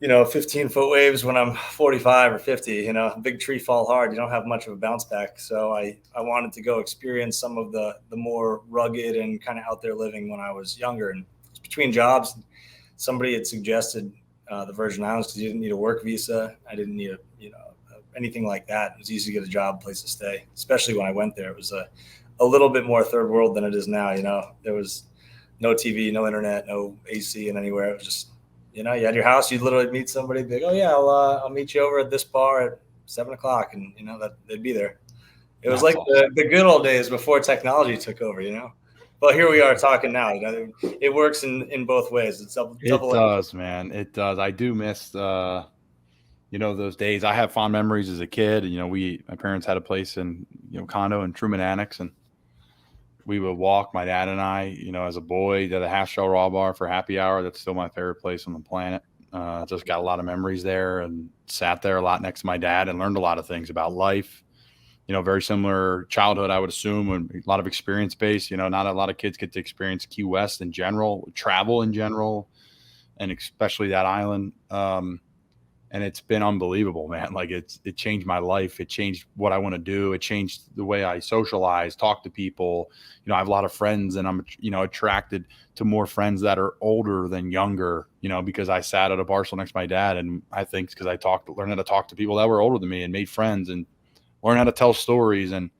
15-foot waves when I'm 45 or 50. Big tree fall hard. You don't have much of a bounce back. So I wanted to go experience some of the more rugged and kind of out there living when I was younger. And between jobs, somebody had suggested the Virgin Islands, because you didn't need a work visa. I didn't need anything like that. It was easy to get a job, place to stay. Especially when I went there, it was a little bit more third world than it is now. There was no TV, no internet, no AC in anywhere. It was just, you had your house. You'd literally meet somebody, be like, "Oh yeah, I'll meet you over at this bar at 7:00," and that they'd be there. It was like the good old days before technology took over. But here we are talking now. It works in both ways. It does, man. It does. I do miss those days. I have fond memories as a kid. My parents had a place in condo in Truman Annex, and we would walk, my dad and I, as a boy, to the Half Shell Raw Bar for happy hour. That's still my favorite place on the planet. Just got a lot of memories there, and sat there a lot next to my dad and learned a lot of things about life. Very similar childhood, I would assume, and a lot of experience based. Not a lot of kids get to experience Key West in general, travel in general, and especially that island. And it's been unbelievable, man. Like it changed my life. It changed what I want to do. It changed the way I socialize, talk to people. I have a lot of friends, and I'm, attracted to more friends that are older than younger, because I sat at a bar stool next to my dad. And I think it's because I learned how to talk to people that were older than me and made friends and learned how to tell stories. And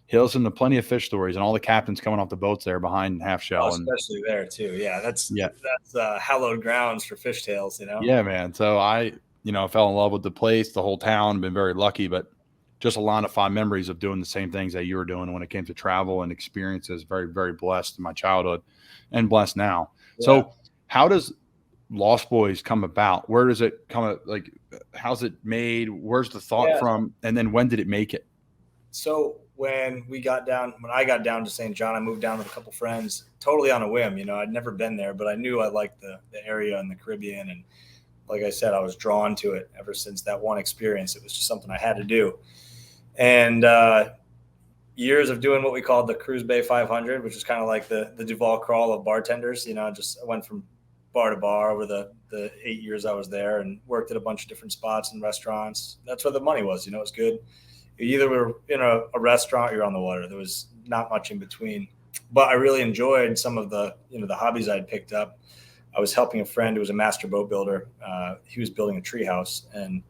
he listened to plenty of fish stories and all the captains coming off the boats there behind Half Shell. Especially there too. Yeah. That's hallowed grounds for fish tales, Yeah, man. So I, fell in love with the place, the whole town, been very lucky, but just a lot of fond memories of doing the same things that you were doing when it came to travel and experiences. Very, very blessed in my childhood and blessed now. Yeah. So how does Lost Boys come about? Where does it come? Like, how's it made? Where's the thought from? And then when did it make it? So when I got down to St. John, I moved down with a couple friends, totally on a whim. I'd never been there, but I knew I liked the area in the Caribbean. And like I said, I was drawn to it ever since that one experience. It was just something I had to do. And years of doing what we called the Cruise Bay 500, which is kind of like the Duval crawl of bartenders. I went from bar to bar over the 8 years I was there, and worked at a bunch of different spots and restaurants. That's where the money was. It was good. You either were in a restaurant or you're on the water. There was not much in between. but I really enjoyed some of the, the hobbies I'd picked up. I was helping a friend who was a master boat builder. He was building a tree house, and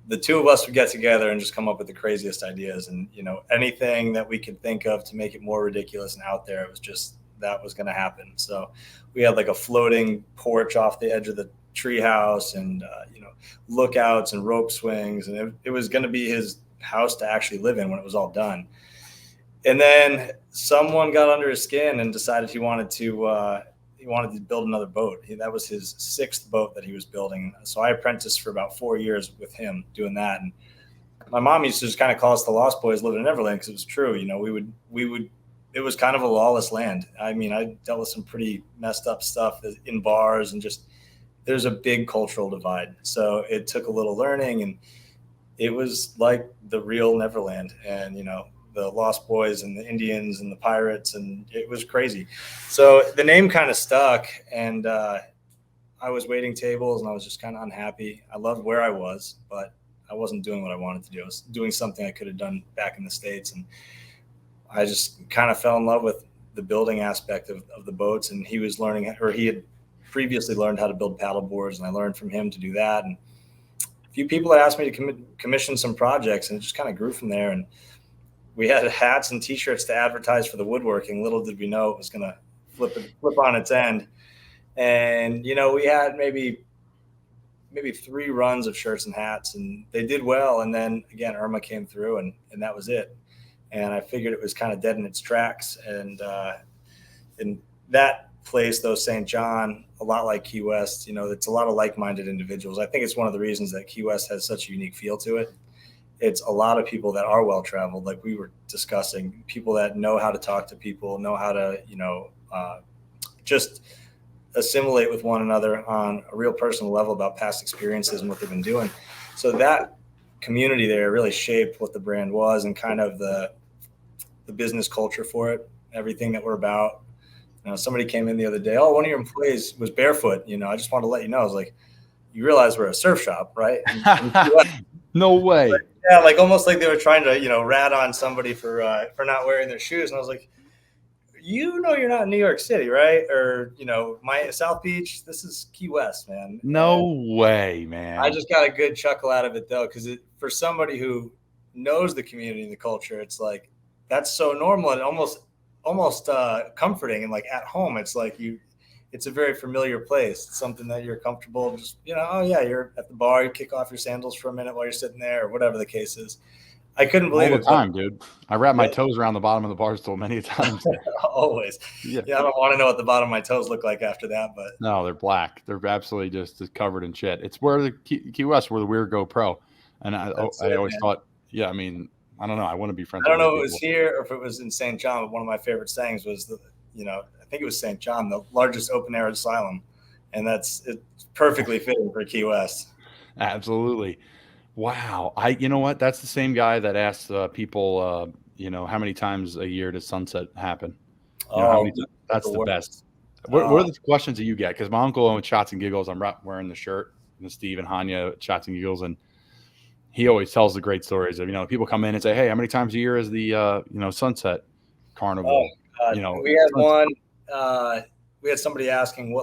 the two of us would get together and just come up with the craziest ideas, and anything that we could think of to make it more ridiculous and out there. It was just, that was going to happen. So we had like a floating porch off the edge of the tree house, and lookouts and rope swings, and it was going to be his house to actually live in when it was all done. And then someone got under his skin and decided he wanted to build another boat. That was his 6th boat that he was building. So I apprenticed for about 4 years with him doing that. And my mom used to just kind of call us the Lost Boys living in Neverland, because it was true. We would, it was kind of a lawless land. I mean, I dealt with some pretty messed up stuff in bars, and just, there's a big cultural divide. So it took a little learning, and it was like the real Neverland. And, the Lost Boys and the Indians and the pirates, and it was crazy. So the name kind of stuck, and I was waiting tables, and I was just kind of unhappy. I loved where I was, but I wasn't doing what I wanted to do. I was doing something I could have done back in the States, and I just kind of fell in love with the building aspect of the boats. And he was learning, or he had previously learned how to build paddle boards, and I learned from him to do that. And a few people had asked me to commission some projects, and it just kind of grew from there. And we had hats and T-shirts to advertise for the woodworking. Little did we know it was going to flip on its end. And, we had maybe 3 runs of shirts and hats, and they did well. And then again, Irma came through, and that was it. And I figured it was kind of dead in its tracks. And that place, though, St. John, a lot like Key West, it's a lot of like-minded individuals. I think it's one of the reasons that Key West has such a unique feel to it. It's a lot of people that are well-traveled, like we were discussing, people that know how to talk to people, know how to, just assimilate with one another on a real personal level about past experiences and what they've been doing. So that community there really shaped what the brand was, and kind of the business culture for it, everything that we're about. Somebody came in the other day, one of your employees was barefoot. I just wanted to let you know. I was like, you realize we're a surf shop, right? No way. Yeah, like almost like they were trying to, rat on somebody for not wearing their shoes. And I was like, you're not in New York City, right? Or, my South Beach, this is Key West, man. No way, man. I just got a good chuckle out of it, though, because for somebody who knows the community and the culture, it's like, that's so normal and almost comforting, and like at home. It's like it's a very familiar place. It's something that you're comfortable, just, oh yeah, you're at the bar, you kick off your sandals for a minute while you're sitting there, or whatever the case is. I couldn't believe all the time, dude. I wrap my toes around the bottom of the bar stool many times. Always. Yeah, I don't want to know what the bottom of my toes look like after that, but no, they're black. They're absolutely just covered in shit. It's where the Key West, where the Weird Go Pro, and I always thought, yeah, I mean, I don't know. I want to be friends. I don't know if it was here or if it was in St. John, but one of my favorite sayings was I think it was St. John, the largest open air asylum, and it's perfectly fitting for Key West. Absolutely. Wow. You know what? That's the same guy that asks people, how many times a year does sunset happen? That's the best. What are the questions that you get? Because my uncle owns Shots and Giggles. I'm wearing the shirt, and Steve and Hanya Shots and Giggles, and he always tells the great stories of, people come in and say, hey, how many times a year is the, sunset carnival? We had one. We had somebody asking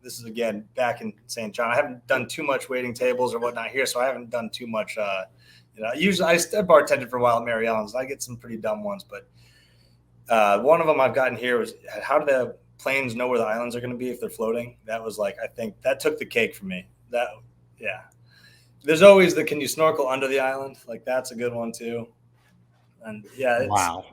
this is again back in St. John. I haven't done too much waiting tables or whatnot here, so I haven't done too much. Usually I bartended for a while at Mary Ellen's. I get some pretty dumb ones, but one of them I've gotten here was, how do the planes know where the islands are going to be if they're floating? That was like, I think that took the cake for me. There's always can you snorkel under the island? Like, that's a good one too. And wow,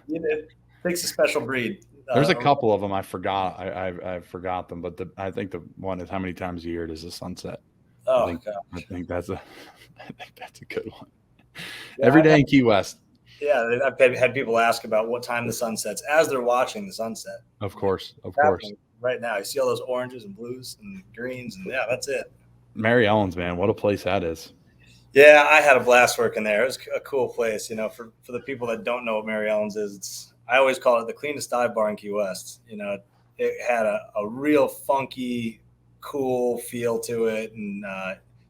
it takes a special breed. There's a couple of them I forgot. I forgot them, but I think the one is, how many times a year does the sunset? I think that's a good one. Yeah, every day in Key West. Yeah, I've had people ask about what time the sun sets as they're watching the sunset. Of course. Right now, you see all those oranges and blues and greens, and that's it. Mary Ellen's, man, what a place that is. Yeah, I had a blast working there. It was a cool place. For the people that don't know what Mary Ellen's is, I always call it the cleanest dive bar in Key West. It had a real funky, cool feel to it, and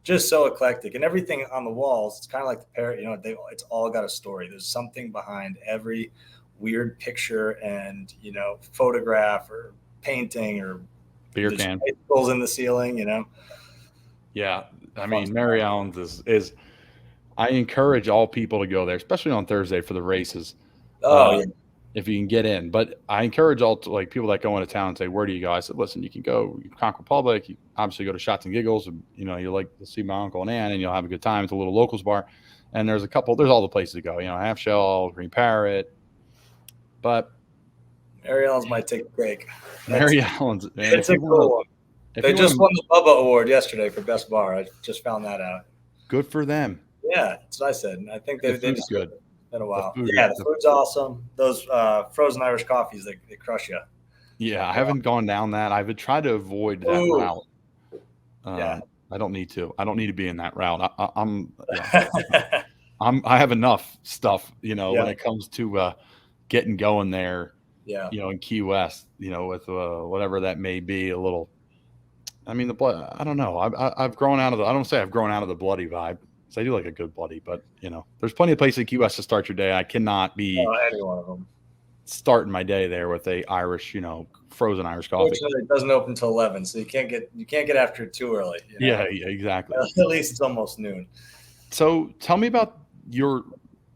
just so eclectic. And everything on the walls, it's kind of like the parrot. It's all got a story. There's something behind every weird picture and, photograph or painting or beer can bicycles in the ceiling, Yeah. I mean, Mary Ellen's is I encourage all people to go there, especially on Thursday for the races. Yeah. If you can get in. But I encourage all people that go into town and say, where do you go? I said, listen, you can go Concord Public. You obviously go to Shots and Giggles. And, you like to see my uncle and Ann, and you'll have a good time. It's a little locals bar. And there's all the places to go, Half Shell, Green Parrot. But Mary Ellen's might take a break. Mary Ellen's, man. It's a cool one. They just won the Bubba Award yesterday for Best Bar. I just found that out. Good for them. Yeah, that's what I said. I think they've just good. Been a while. The food's awesome. Those frozen Irish coffees, they crush you. Yeah, I haven't gone down that. I've tried to avoid that route. Yeah, I don't need to. I don't need to be in that route. I have enough stuff, when it comes to getting going there. Yeah. In Key West, with whatever that may be, a little. I mean, the blood. I don't know. I've grown out of the. I don't say I've grown out of the bloody vibe. So I do like a good bloody, but there's plenty of places in Key West to start your day. I cannot be any one of them starting my day there with a Irish, frozen Irish coffee. Fortunately, it doesn't open until 11, so you can't get after it too early. Yeah, exactly. At least it's almost noon. So tell me about your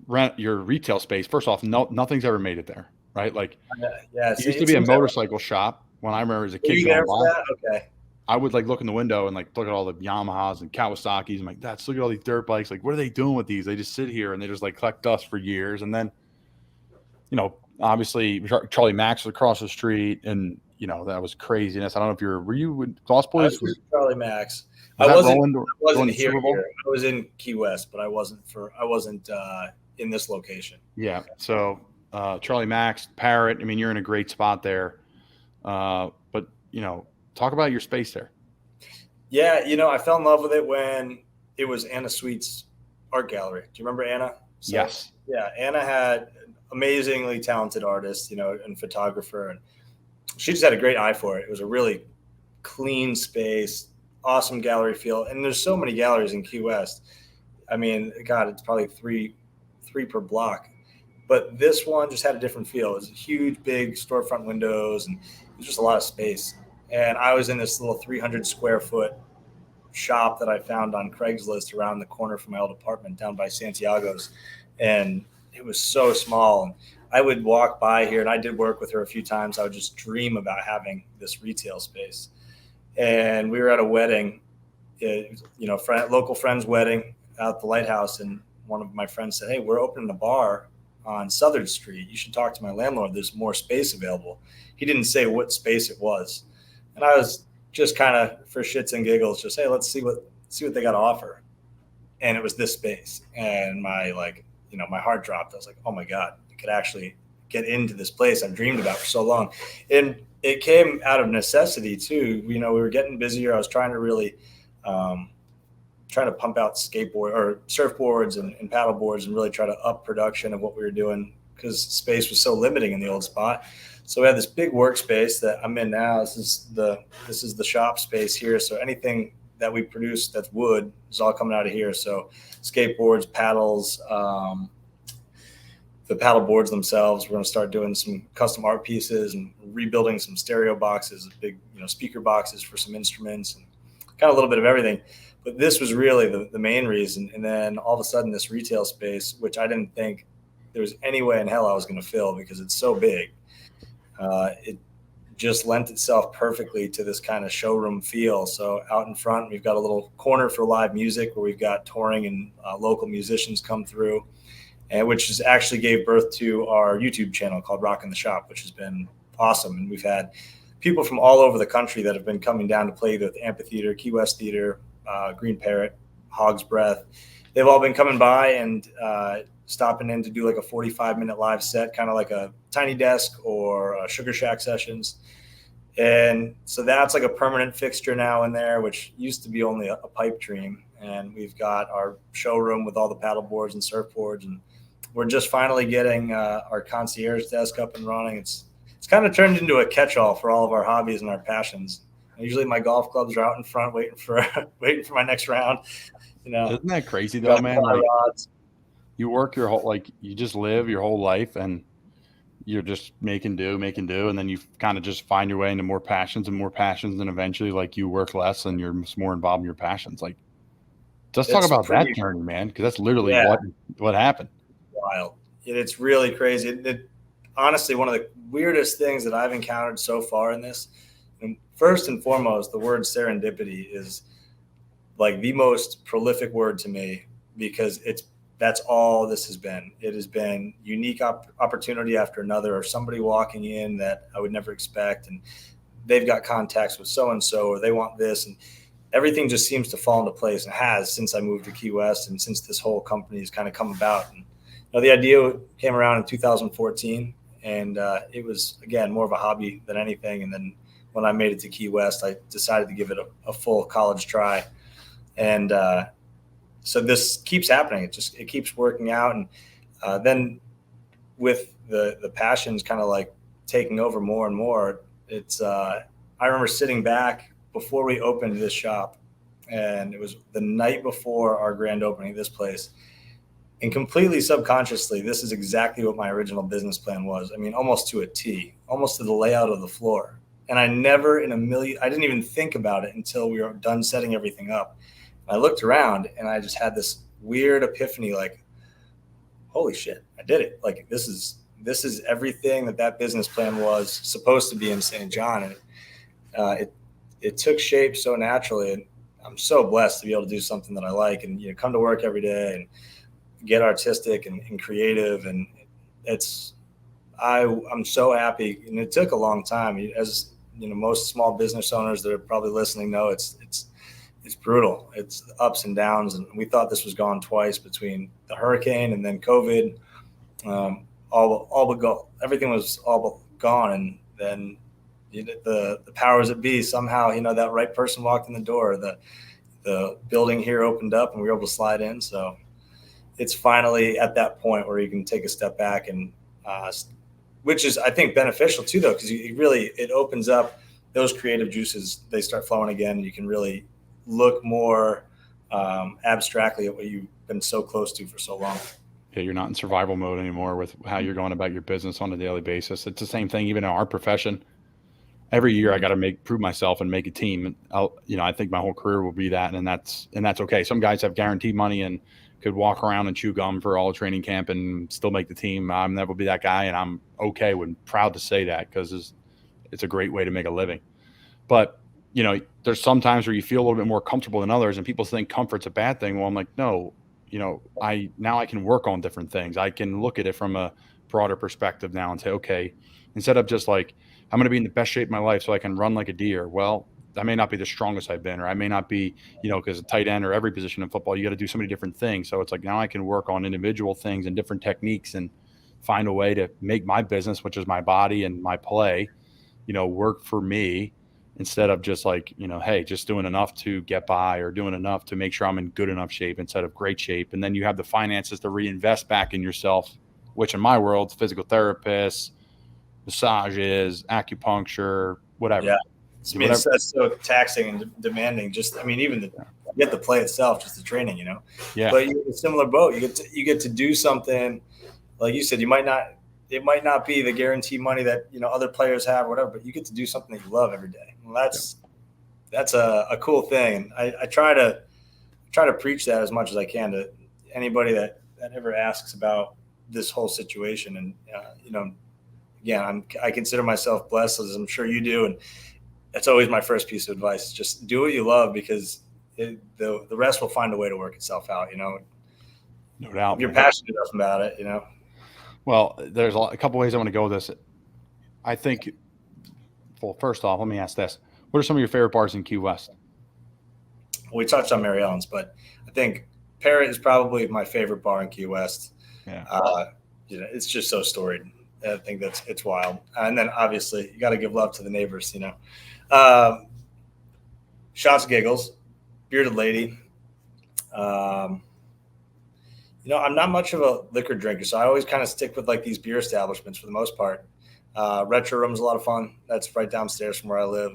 retail space. First off, nothing's ever made it there, right? Like, it used to be a motorcycle shop when I remember as a kid going by. Okay. I would look in the window and look at all the Yamahas and Kawasaki's. I'm like, look at all these dirt bikes. Like, what are they doing with these? They just sit here and they just collect dust for years. And then, obviously Charlie Max was across the street, and that was craziness. I don't know if were you with Lost Boys? Charlie Max. I wasn't here. I was in Key West, but I wasn't in this location. Yeah. So Charlie Max, Parrot. I mean, you're in a great spot there. But talk about your space there. Yeah, I fell in love with it when it was Anna Sweet's art gallery. Do you remember Anna? Yes. Yeah, Anna had amazingly talented artist, and photographer, and she just had a great eye for it. It was a really clean space, awesome gallery feel, and there's so many galleries in Key West. I mean, God, it's probably three per block, but this one just had a different feel. It was huge, big storefront windows, and it was just a lot of space. And I was in this little 300 square foot shop that I found on Craigslist around the corner from my old apartment down by Santiago's. And it was so small. And I would walk by here, and I did work with her a few times. I would just dream about having this retail space. And we were at a wedding, local friend's wedding out at the Lighthouse. And one of my friends said, hey, we're opening a bar on Southern Street. You should talk to my landlord. There's more space available. He didn't say what space it was. And I was just kind of, for shits and giggles, just, hey, let's see what they got to offer. And it was this space. And my heart dropped. I was like, oh my God, I could actually get into this place I've dreamed about for so long. And it came out of necessity too. We were getting busier. I was trying to really trying to pump out skateboard or surfboards and paddle boards and really try to up production of what we were doing because space was so limiting in the old spot. So we had this big workspace that I'm in now. This is the shop space here. So anything that we produce that's wood is all coming out of here. So skateboards, paddles, the paddle boards themselves. We're going to start doing some custom art pieces and rebuilding some stereo boxes, big speaker boxes for some instruments, and kind of a little bit of everything. But this was really the main reason. And then all of a sudden, this retail space, which I didn't think there was any way in hell I was going to fill because it's so big. It just lent itself perfectly to this kind of showroom feel. So out in front, we've got a little corner for live music where we've got touring and local musicians come through, and which has actually gave birth to our YouTube channel called Rockin' the Shop, which has been awesome. And we've had people from all over the country that have been coming down to play either at the Amphitheater, Key West Theater, Green Parrot, Hog's Breath. They've all been coming by and stopping in to do like a 45-minute live set, kind of like a Tiny Desk or Sugar Shack sessions. And so that's like a permanent fixture now in there, which used to be only a pipe dream. And we've got our showroom with all the paddle boards and surfboards. And we're just finally getting our concierge desk up and running. It's kind of turned into a catch-all for all of our hobbies and our passions. Usually my golf clubs are out in front waiting for my next round. Isn't that crazy though, man? Like, you work your whole, you just live your whole life, and you're just making do, and then you kind of just find your way into more passions, and eventually, like, you work less and you're more involved in your passions. Like, let's talk about that journey, man, because that's literally what happened. Wild. It's really crazy. Honestly, one of the weirdest things that I've encountered so far in this, and first and foremost, the word serendipity is like the most prolific word to me, because that's all this has been. It has been unique opportunity after another, or somebody walking in that I would never expect, and they've got contacts with so-and-so, or they want this, and everything just seems to fall into place, and has since I moved to Key West, and since this whole company has kind of come about. And the idea came around in 2014, and it was, again, more of a hobby than anything. And then when I made it to Key West, I decided to give it a full college try. And so this keeps happening. It keeps working out. And then with the passions kind of like taking over more and more, I remember sitting back before we opened this shop, and it was the night before our grand opening of this place. And completely subconsciously, this is exactly what my original business plan was. I mean, almost to a T, almost to the layout of the floor. And I didn't even think about it until we were done setting everything up. I looked around and I just had this weird epiphany, like, holy shit, I did it. Like, this is everything that business plan was supposed to be in St. John. And it took shape so naturally. And I'm so blessed to be able to do something that I like, and come to work every day and get artistic and creative. And I'm so happy. And it took a long time. As most small business owners that are probably listening know, it's brutal. It's ups and downs. And we thought this was gone twice, between the hurricane and then COVID. All but go. Everything was all but gone. And then the powers that be, somehow, that right person walked in the door. The building here opened up and we were able to slide in. So it's finally at that point where you can take a step back, and which is, I think, beneficial too, though, because it opens up those creative juices. They start flowing again. You can really look more abstractly at what you've been so close to for so long. Yeah, you're not in survival mode anymore with how you're going about your business on a daily basis. It's the same thing even in our profession. Every year I got to prove myself and make a team. I think my whole career will be that, and that's okay. Some guys have guaranteed money and could walk around and chew gum for all training camp and still make the team. I'm never be that guy, and I'm okay and proud to say that, because it's a great way to make a living. But there's some times where you feel a little bit more comfortable than others, and people think comfort's a bad thing. Well, I'm like, no, I can work on different things. I can look at it from a broader perspective now and say, okay, instead of just like, I'm going to be in the best shape of my life so I can run like a deer. Well, I may not be the strongest I've been, or I may not be, because a tight end or every position in football, you got to do so many different things. So it's like, now I can work on individual things and different techniques and find a way to make my business, which is my body and my play, work for me, instead of just like, hey, just doing enough to get by, or doing enough to make sure I'm in good enough shape instead of great shape. And then you have the finances to reinvest back in yourself, which in my world, physical therapists, massages, acupuncture, whatever. Yeah. That's so taxing and demanding. Even to get the play itself, just the training, Yeah. But you're in a similar boat. You get to do something, like you said. It might not be the guaranteed money that other players have, or whatever, but you get to do something that you love every day. Well, that's a cool thing. I try to preach that as much as I can to anybody that ever asks about this whole situation. And again, I consider myself blessed, as I'm sure you do, and that's always my first piece of advice. Just do what you love, because the rest will find a way to work itself out. No doubt. If you're passionate enough about it. Well, there's a couple ways I want to go with this. I think, well, first off, let me ask this: what are some of your favorite bars in Key West? We touched on Mary Ellen's, but I think Parrot is probably my favorite bar in Key West. Yeah. It's just so storied. I think it's wild. And then obviously you got to give love to the neighbors, Shots Giggles, Bearded Lady. I'm not much of a liquor drinker, so I always kind of stick with like these beer establishments for the most part. Retro Room's a lot of fun. That's right downstairs from where I live.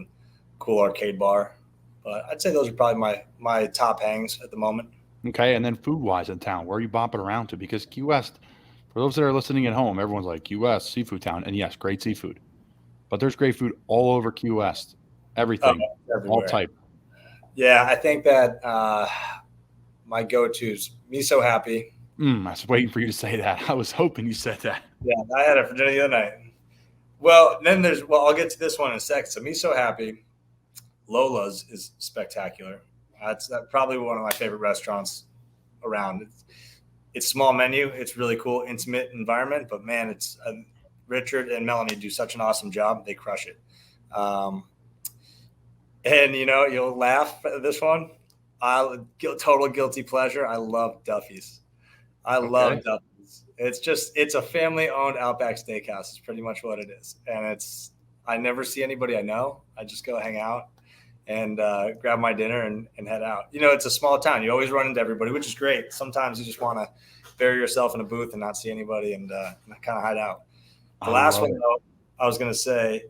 Cool arcade bar. But I'd say those are probably my top hangs at the moment. Okay, and then food-wise in town, where are you bopping around to? Because Key West, For those that are listening at home, everyone's like, Key West, seafood town. And yes, great seafood. But there's great food all over Key West. Everything, all type. Yeah, I think that my go-to's Miso Happy. I was waiting for you to say that. I was hoping you said that. Yeah, I had it for dinner the other night. Well, then I'll get to this one in a sec. So Miso Happy, Lola's is spectacular. That's probably one of my favorite restaurants around. It's small menu. It's really cool, intimate environment. But man, it's Richard and Melanie do such an awesome job. They crush it. And you'll laugh at this one. Total guilty pleasure. I love Duffy's. I love Duffy's. It's a family-owned Outback Steakhouse. It's pretty much what it is. And I never see anybody I know. I just go hang out and grab my dinner and head out. It's a small town. You always run into everybody, which is great. Sometimes you just want to bury yourself in a booth and not see anybody and kind of hide out. The last one, though, I was going to say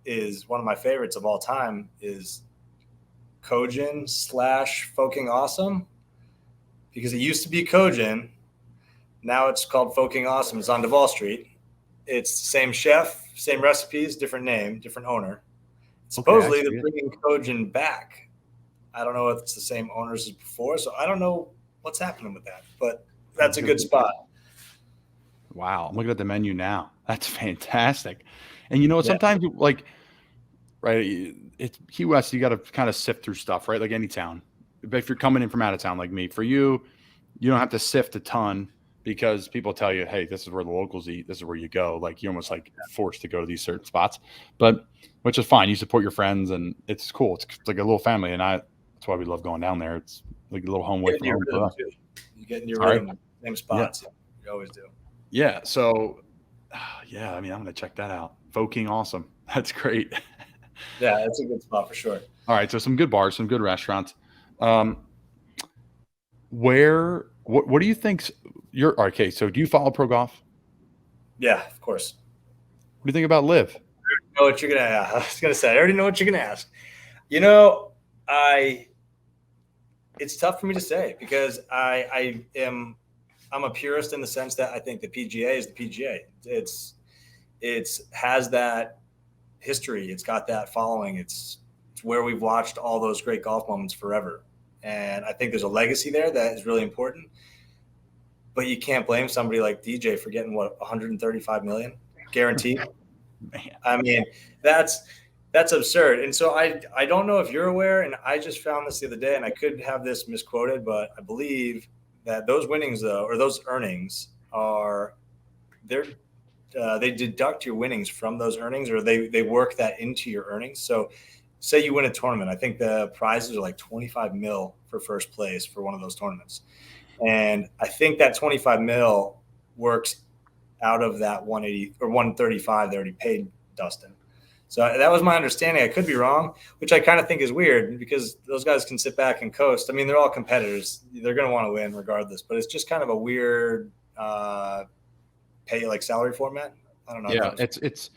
is one of my favorites of all time is Kojin / Foking Awesome, because it used to be Kojin. Now it's called Foking Awesome. It's on Duval Street. It's the same chef, same recipes, different name, different owner. Supposedly they're bringing Kojin back. I don't know if it's the same owners as before, so I don't know what's happening with that, but that's a good spot. Wow. I'm looking at the menu now. That's fantastic. And sometimes right, it's Key West, you got to kind of sift through stuff, right? Like any town. But if you're coming in from out of town like me, for you don't have to sift a ton because people tell you, hey, this is where the locals eat. This is where you go. Like you're almost like forced to go to these certain spots, but which is fine. You support your friends and it's cool. It's like a little family. And that's why we love going down there. It's like a little home away from home for us. You get in your rhythm, same spots. Yeah. You always do. Yeah. So I'm going to check that out. Foking Awesome. That's great. Yeah, that's a good spot for sure. All right, so some good bars, some good restaurants. What do you think? Okay, so do you follow pro golf? Yeah, of course. What do you think about Live? I know what you're gonna ask. I was gonna say I already know what you're gonna ask. It's tough for me to say because I'm a purist in the sense that I think the PGA is the PGA. It has that history. It's got that following. It's where we've watched all those great golf moments forever. And I think there's a legacy there that is really important. But you can't blame somebody like DJ for getting 135 million guaranteed. Man. I mean, that's absurd. And so I don't know if you're aware, and I just found this the other day, and I could have this misquoted, but I believe that those winnings or those earnings they deduct your winnings from those earnings, or they work that into your earnings. So say you win a tournament, I think the prizes are like 25 mil for first place for one of those tournaments. And I think that 25 mil works out of that 180 or 135 they already paid Dustin. So that was my understanding. I could be wrong, which I kind of think is weird because those guys can sit back and coast. I mean, they're all competitors. They're going to want to win regardless, but it's just kind of a weird pay like salary format. I don't know. Yeah, it's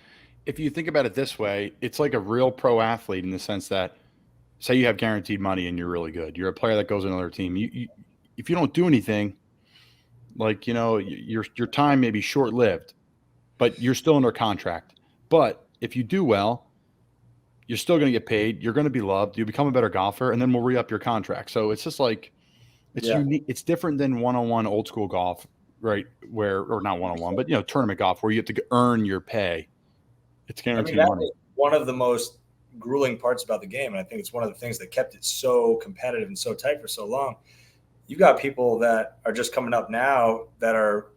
if you think about it this way, it's like a real pro athlete in the sense that say you have guaranteed money and you're really good. You're a player that goes to another team. If you don't do anything, like, your time may be short-lived, but you're still under contract. But if you do well, you're still going to get paid. You're going to be loved. You become a better golfer, and then we'll re-up your contract. So it's just like it's unique. It's different than one-on-one old school golf, right? Or not one-on-one, but tournament golf where you have to earn your pay. It's guaranteed money. Is one of the most grueling parts about the game, and I think it's one of the things that kept it so competitive and so tight for so long. You got people that are just coming up now that are,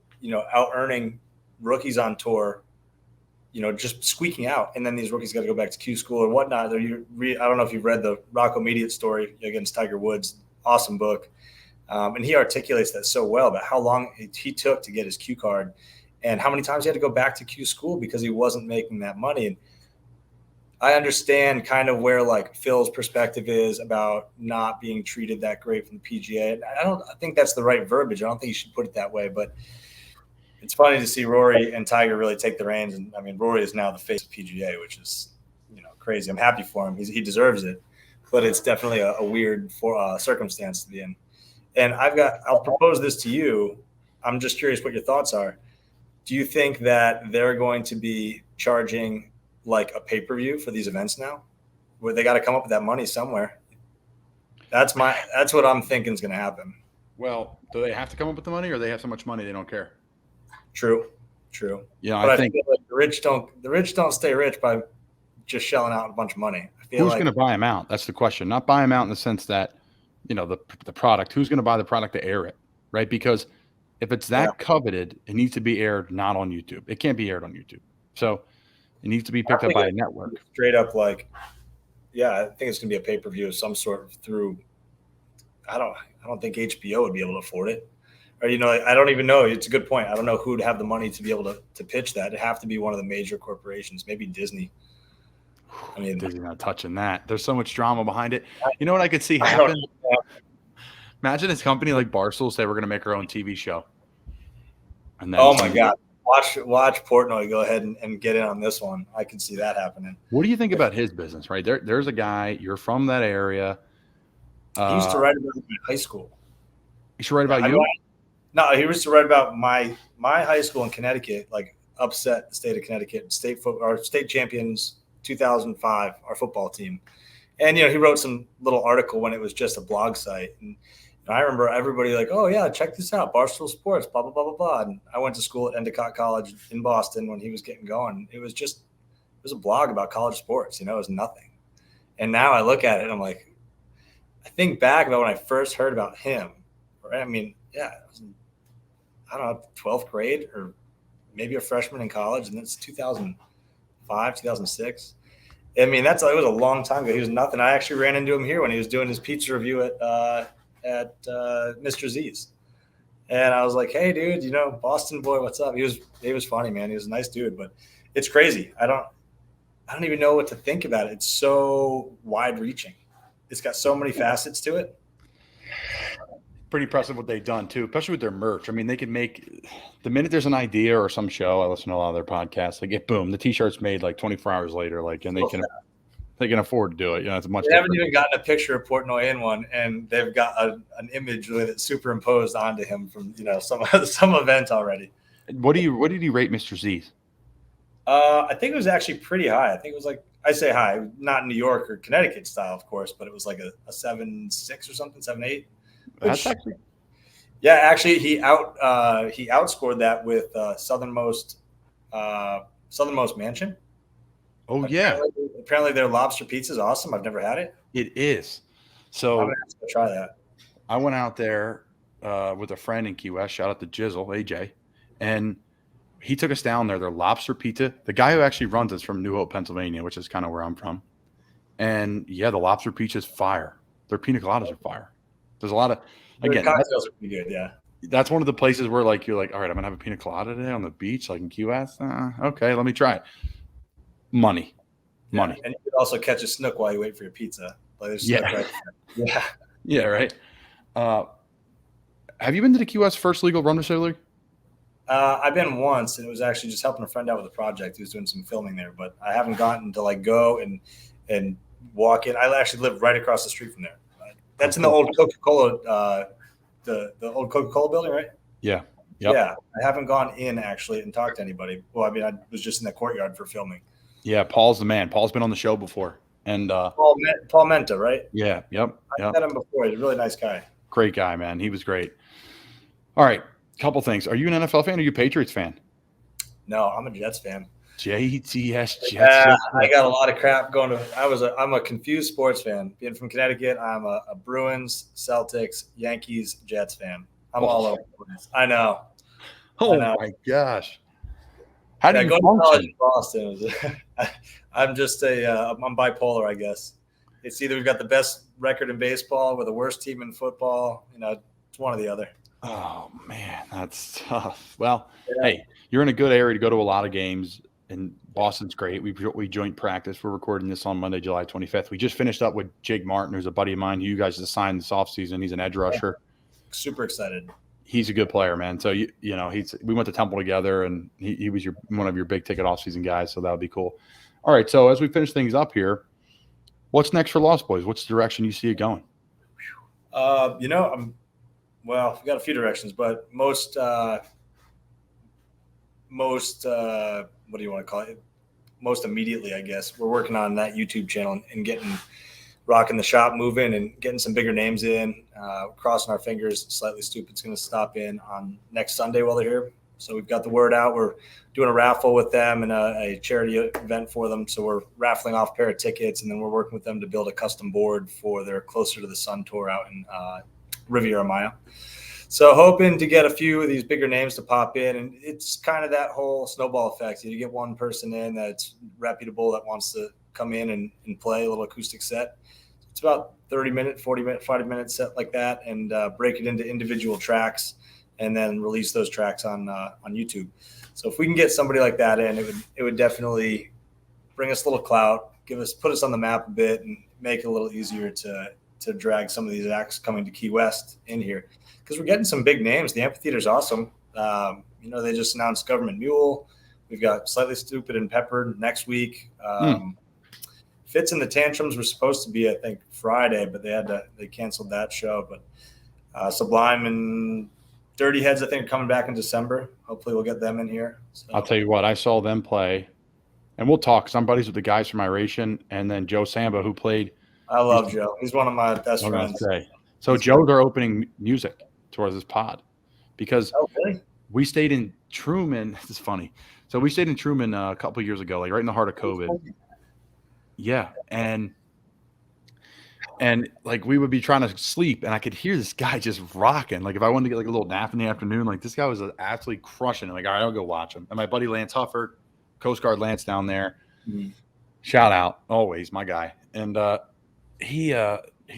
out earning rookies on tour, just squeaking out. And then these rookies got to go back to Q school or whatnot. I don't know if you've read the Rocco Mediate story against Tiger Woods. Awesome book. And he articulates that so well about how long he took to get his Q card and how many times he had to go back to Q school because he wasn't making that money. And I understand kind of where like Phil's perspective is about not being treated that great from the PGA. I think that's the right verbiage. I don't think you should put it that way, but it's funny to see Rory and Tiger really take the reins. And I mean, Rory is now the face of PGA, which is, crazy. I'm happy for him. He deserves it, but it's definitely a weird circumstance to be in. And I'll propose this to you. I'm just curious what your thoughts are. Do you think that they're going to be charging like a pay-per-view for these events now, where they got to come up with that money somewhere? That's what I'm thinking is going to happen. Well, do they have to come up with the money, or they have so much money they don't care? True. Yeah, But I I think feel like the rich don't stay rich by just shelling out a bunch of money. I feel who's like going to buy them out? That's the question. Not buy them out in the sense that, the product. Who's going to buy the product to air it, right? Because if it's that coveted, it needs to be aired not on YouTube. It can't be aired on YouTube. So it needs to be picked up by a network. Straight up, like, yeah, I think it's going to be a pay-per-view of some sort through. I don't think HBO would be able to afford it. Or, I don't even know. It's a good point. I don't know who would have the money to be able to pitch that. It'd have to be one of the major corporations, maybe Disney. I mean, Disney's not touching that. There's so much drama behind it. You know what I could see happen? Imagine this company like Barstool say we're going to make our own TV show. And then oh my God, watch Portnoy go ahead and get in on this one. I can see that happening. What do you think about his business? Right there's a guy. You're from that area. He used to write about it in high school. He used to write about you? No, he used to write about my high school in Connecticut, like upset the state of Connecticut, state champions 2005, our football team. And, he wrote some little article when it was just a blog site. And I remember everybody like, oh, yeah, check this out, Barstool Sports, blah, blah, blah, blah, blah. And I went to school at Endicott College in Boston when he was getting going. It was a blog about college sports, it was nothing. And now I look at it and I'm like, I think back about when I first heard about him. Right? I mean, yeah, it was I don't know, 12th grade or maybe a freshman in college. And that's 2005, 2006. I mean, it was a long time ago. He was nothing. I actually ran into him here when he was doing his pizza review at Mr. Z's. And I was like, hey, dude, Boston boy, what's up? He was funny, man. He was a nice dude, but it's crazy. I don't even know what to think about it. It's so wide reaching. It's got so many facets to it. Pretty impressive what they've done too, especially with their merch. I mean, they can make the minute there's an idea or some show. I listen to a lot of their podcasts. They get boom, the t-shirt's made like 24 hours later. Like, and they can afford to do it. It's much. They haven't even gotten a picture of Portnoy in one, and they've got an image with it superimposed onto him from some event already. What did you rate Mr. Z's? I think it was actually pretty high. I think it was like, I say high, not New York or Connecticut style, of course, but it was like a 7.6 or something, 7.8. That's actually, yeah, actually he outscored that with Southernmost Mansion. Oh yeah, apparently their lobster pizza is awesome. I've never had it. It is. So I'm gonna have to try that. I went out there with a friend in Key West. Shout out to Jizzle, AJ, and he took us down there. Their lobster pizza. The guy who actually runs it's from New Hope, Pennsylvania, which is kind of where I'm from. And yeah, the lobster pizza is fire. Their pina coladas are fire. There's a lot of, again, cocktails are pretty good. Yeah. That's one of the places where like, you're like, all right, I'm gonna have a pina colada today on the beach, like in Key West. Okay, let me try it. Money. And you could also catch a snook while you wait for your pizza. Like there's snook right there. Yeah. Yeah. Right. Have you been to the Key West first legal run distillery? I've been once, and it was actually just helping a friend out with a project. He was doing some filming there, but I haven't gotten to like go and walk in. I actually live right across the street from there. That's in the old Coca-Cola, the old Coca-Cola building, right? Yeah. Yep. Yeah. I haven't gone in actually and talked to anybody. Well, I mean, I was just in the courtyard for filming. Yeah. Paul's the man. Paul's been on the show before. And Paul Menta, right? Yeah. Yep. I met him before. He's a really nice guy. Great guy, man. He was great. All right. Couple things. Are you an NFL fan or are you a Patriots fan? No, I'm a Jets fan. Jets. I got a lot of crap going to. I'm a confused sports fan. Being from Connecticut, I'm a Bruins, Celtics, Yankees, Jets fan. I'm all over the place. I know. Oh my gosh. How do you go function? to college in Boston? I'm just I'm bipolar, I guess. It's either we've got the best record in baseball or the worst team in football. It's one or the other. Oh man, that's tough. Well, hey, you're in a good area to go to a lot of games. And Boston's great. We joint practice. We're recording this on Monday, July 25th. We just finished up with Jake Martin, who's a buddy of mine who you guys just signed this offseason. He's an edge rusher. Super excited. He's a good player, man. So we went to Temple together, and he was one of your big ticket offseason guys. So that would be cool. All right. So as we finish things up here, what's next for Lost Boys? What's the direction you see it going? We've got a few directions, but most most what do you want to call it? Most immediately, I guess. We're working on that YouTube channel and rocking the shop moving and getting some bigger names in. Crossing our fingers, Slightly Stupid's going to stop in on next Sunday while they're here. So we've got the word out. We're doing a raffle with them and a charity event for them. So we're raffling off a pair of tickets, and then we're working with them to build a custom board for their Closer to the Sun tour out in Riviera Maya. So hoping to get a few of these bigger names to pop in, and it's kind of that whole snowball effect. You get one person in that's reputable that wants to come in and play a little acoustic set. It's about 30-minute, 40-minute, 50-minute set like that, and break it into individual tracks, and then release those tracks on YouTube. So if we can get somebody like that in, it would definitely bring us a little clout, put us on the map a bit, and make it a little easier to drag some of these acts coming to Key West in here. Because we're getting some big names. The amphitheater's awesome. They just announced Government Mule. We've got Slightly Stupid and Peppered next week. Fits and the Tantrums were supposed to be, I think, Friday, but they canceled that show. But Sublime and Dirty Heads, I think, are coming back in December. Hopefully we'll get them in here. So. I'll tell you what, I saw them play, and we'll talk. I'm buddies with the guys from Iration, and then Joe Samba, who played. I love Joe. He's one of my best friends. So Joe's our opening music towards this pod, because really? We stayed in Truman. This is funny. So we stayed in Truman a couple of years ago, like right in the heart of COVID. Yeah, and like we would be trying to sleep, and I could hear this guy just rocking. Like if I wanted to get like a little nap in the afternoon, like this guy was absolutely crushing it. Like, all right, I'll go watch him. And my buddy Lance Hufford, Coast Guard Lance down there, shout out, always my guy. And he's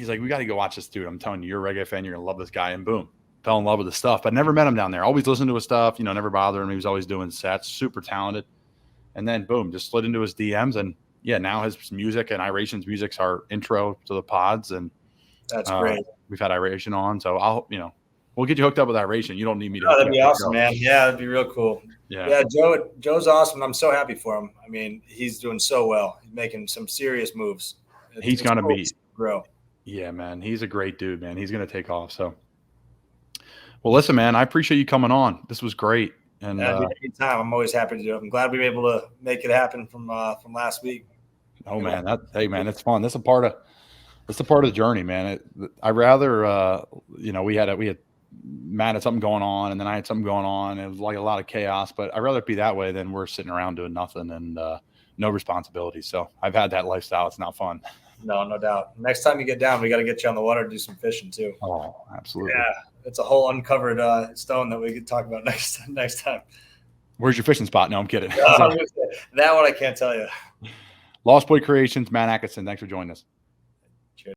like, we got to go watch this dude. I'm telling you, you're a reggae fan, you're gonna love this guy. And boom, fell in love with his stuff. But never met him down there. Always listened to his stuff, never bothered him. He was always doing sets, super talented. And then boom, just slid into his DMs, and yeah, now his music and Iration's music's our intro to the pods, and that's great. We've had Iration on, so we'll get you hooked up with Iration. You don't need me to. Oh, that'd be awesome, man. Yeah, that'd be real cool. Yeah, Joe's awesome. I'm so happy for him. I mean, he's doing so well. He's making some serious moves. He's gonna be grow. Yeah, man. He's a great dude, man. He's gonna take off. So, well, listen, man. I appreciate you coming on. This was great. And anytime, I'm always happy to do it. I'm glad we were able to make it happen from last week. Oh man, hey man, it's fun. That's a part of the journey, man. I rather we had Matt had something going on, and then I had something going on. It was like a lot of chaos, but I'd rather it be that way than we're sitting around doing nothing and no responsibility. So I've had that lifestyle. It's not fun. No doubt. Next time you get down, we got to get you on the water to do some fishing too. Oh, absolutely. Yeah, it's a whole uncovered stone that we could talk about next time. Where's your fishing spot? No, I'm kidding. That one I can't tell you. Lost Boy Creations, Matt Atkinson. Thanks for joining us.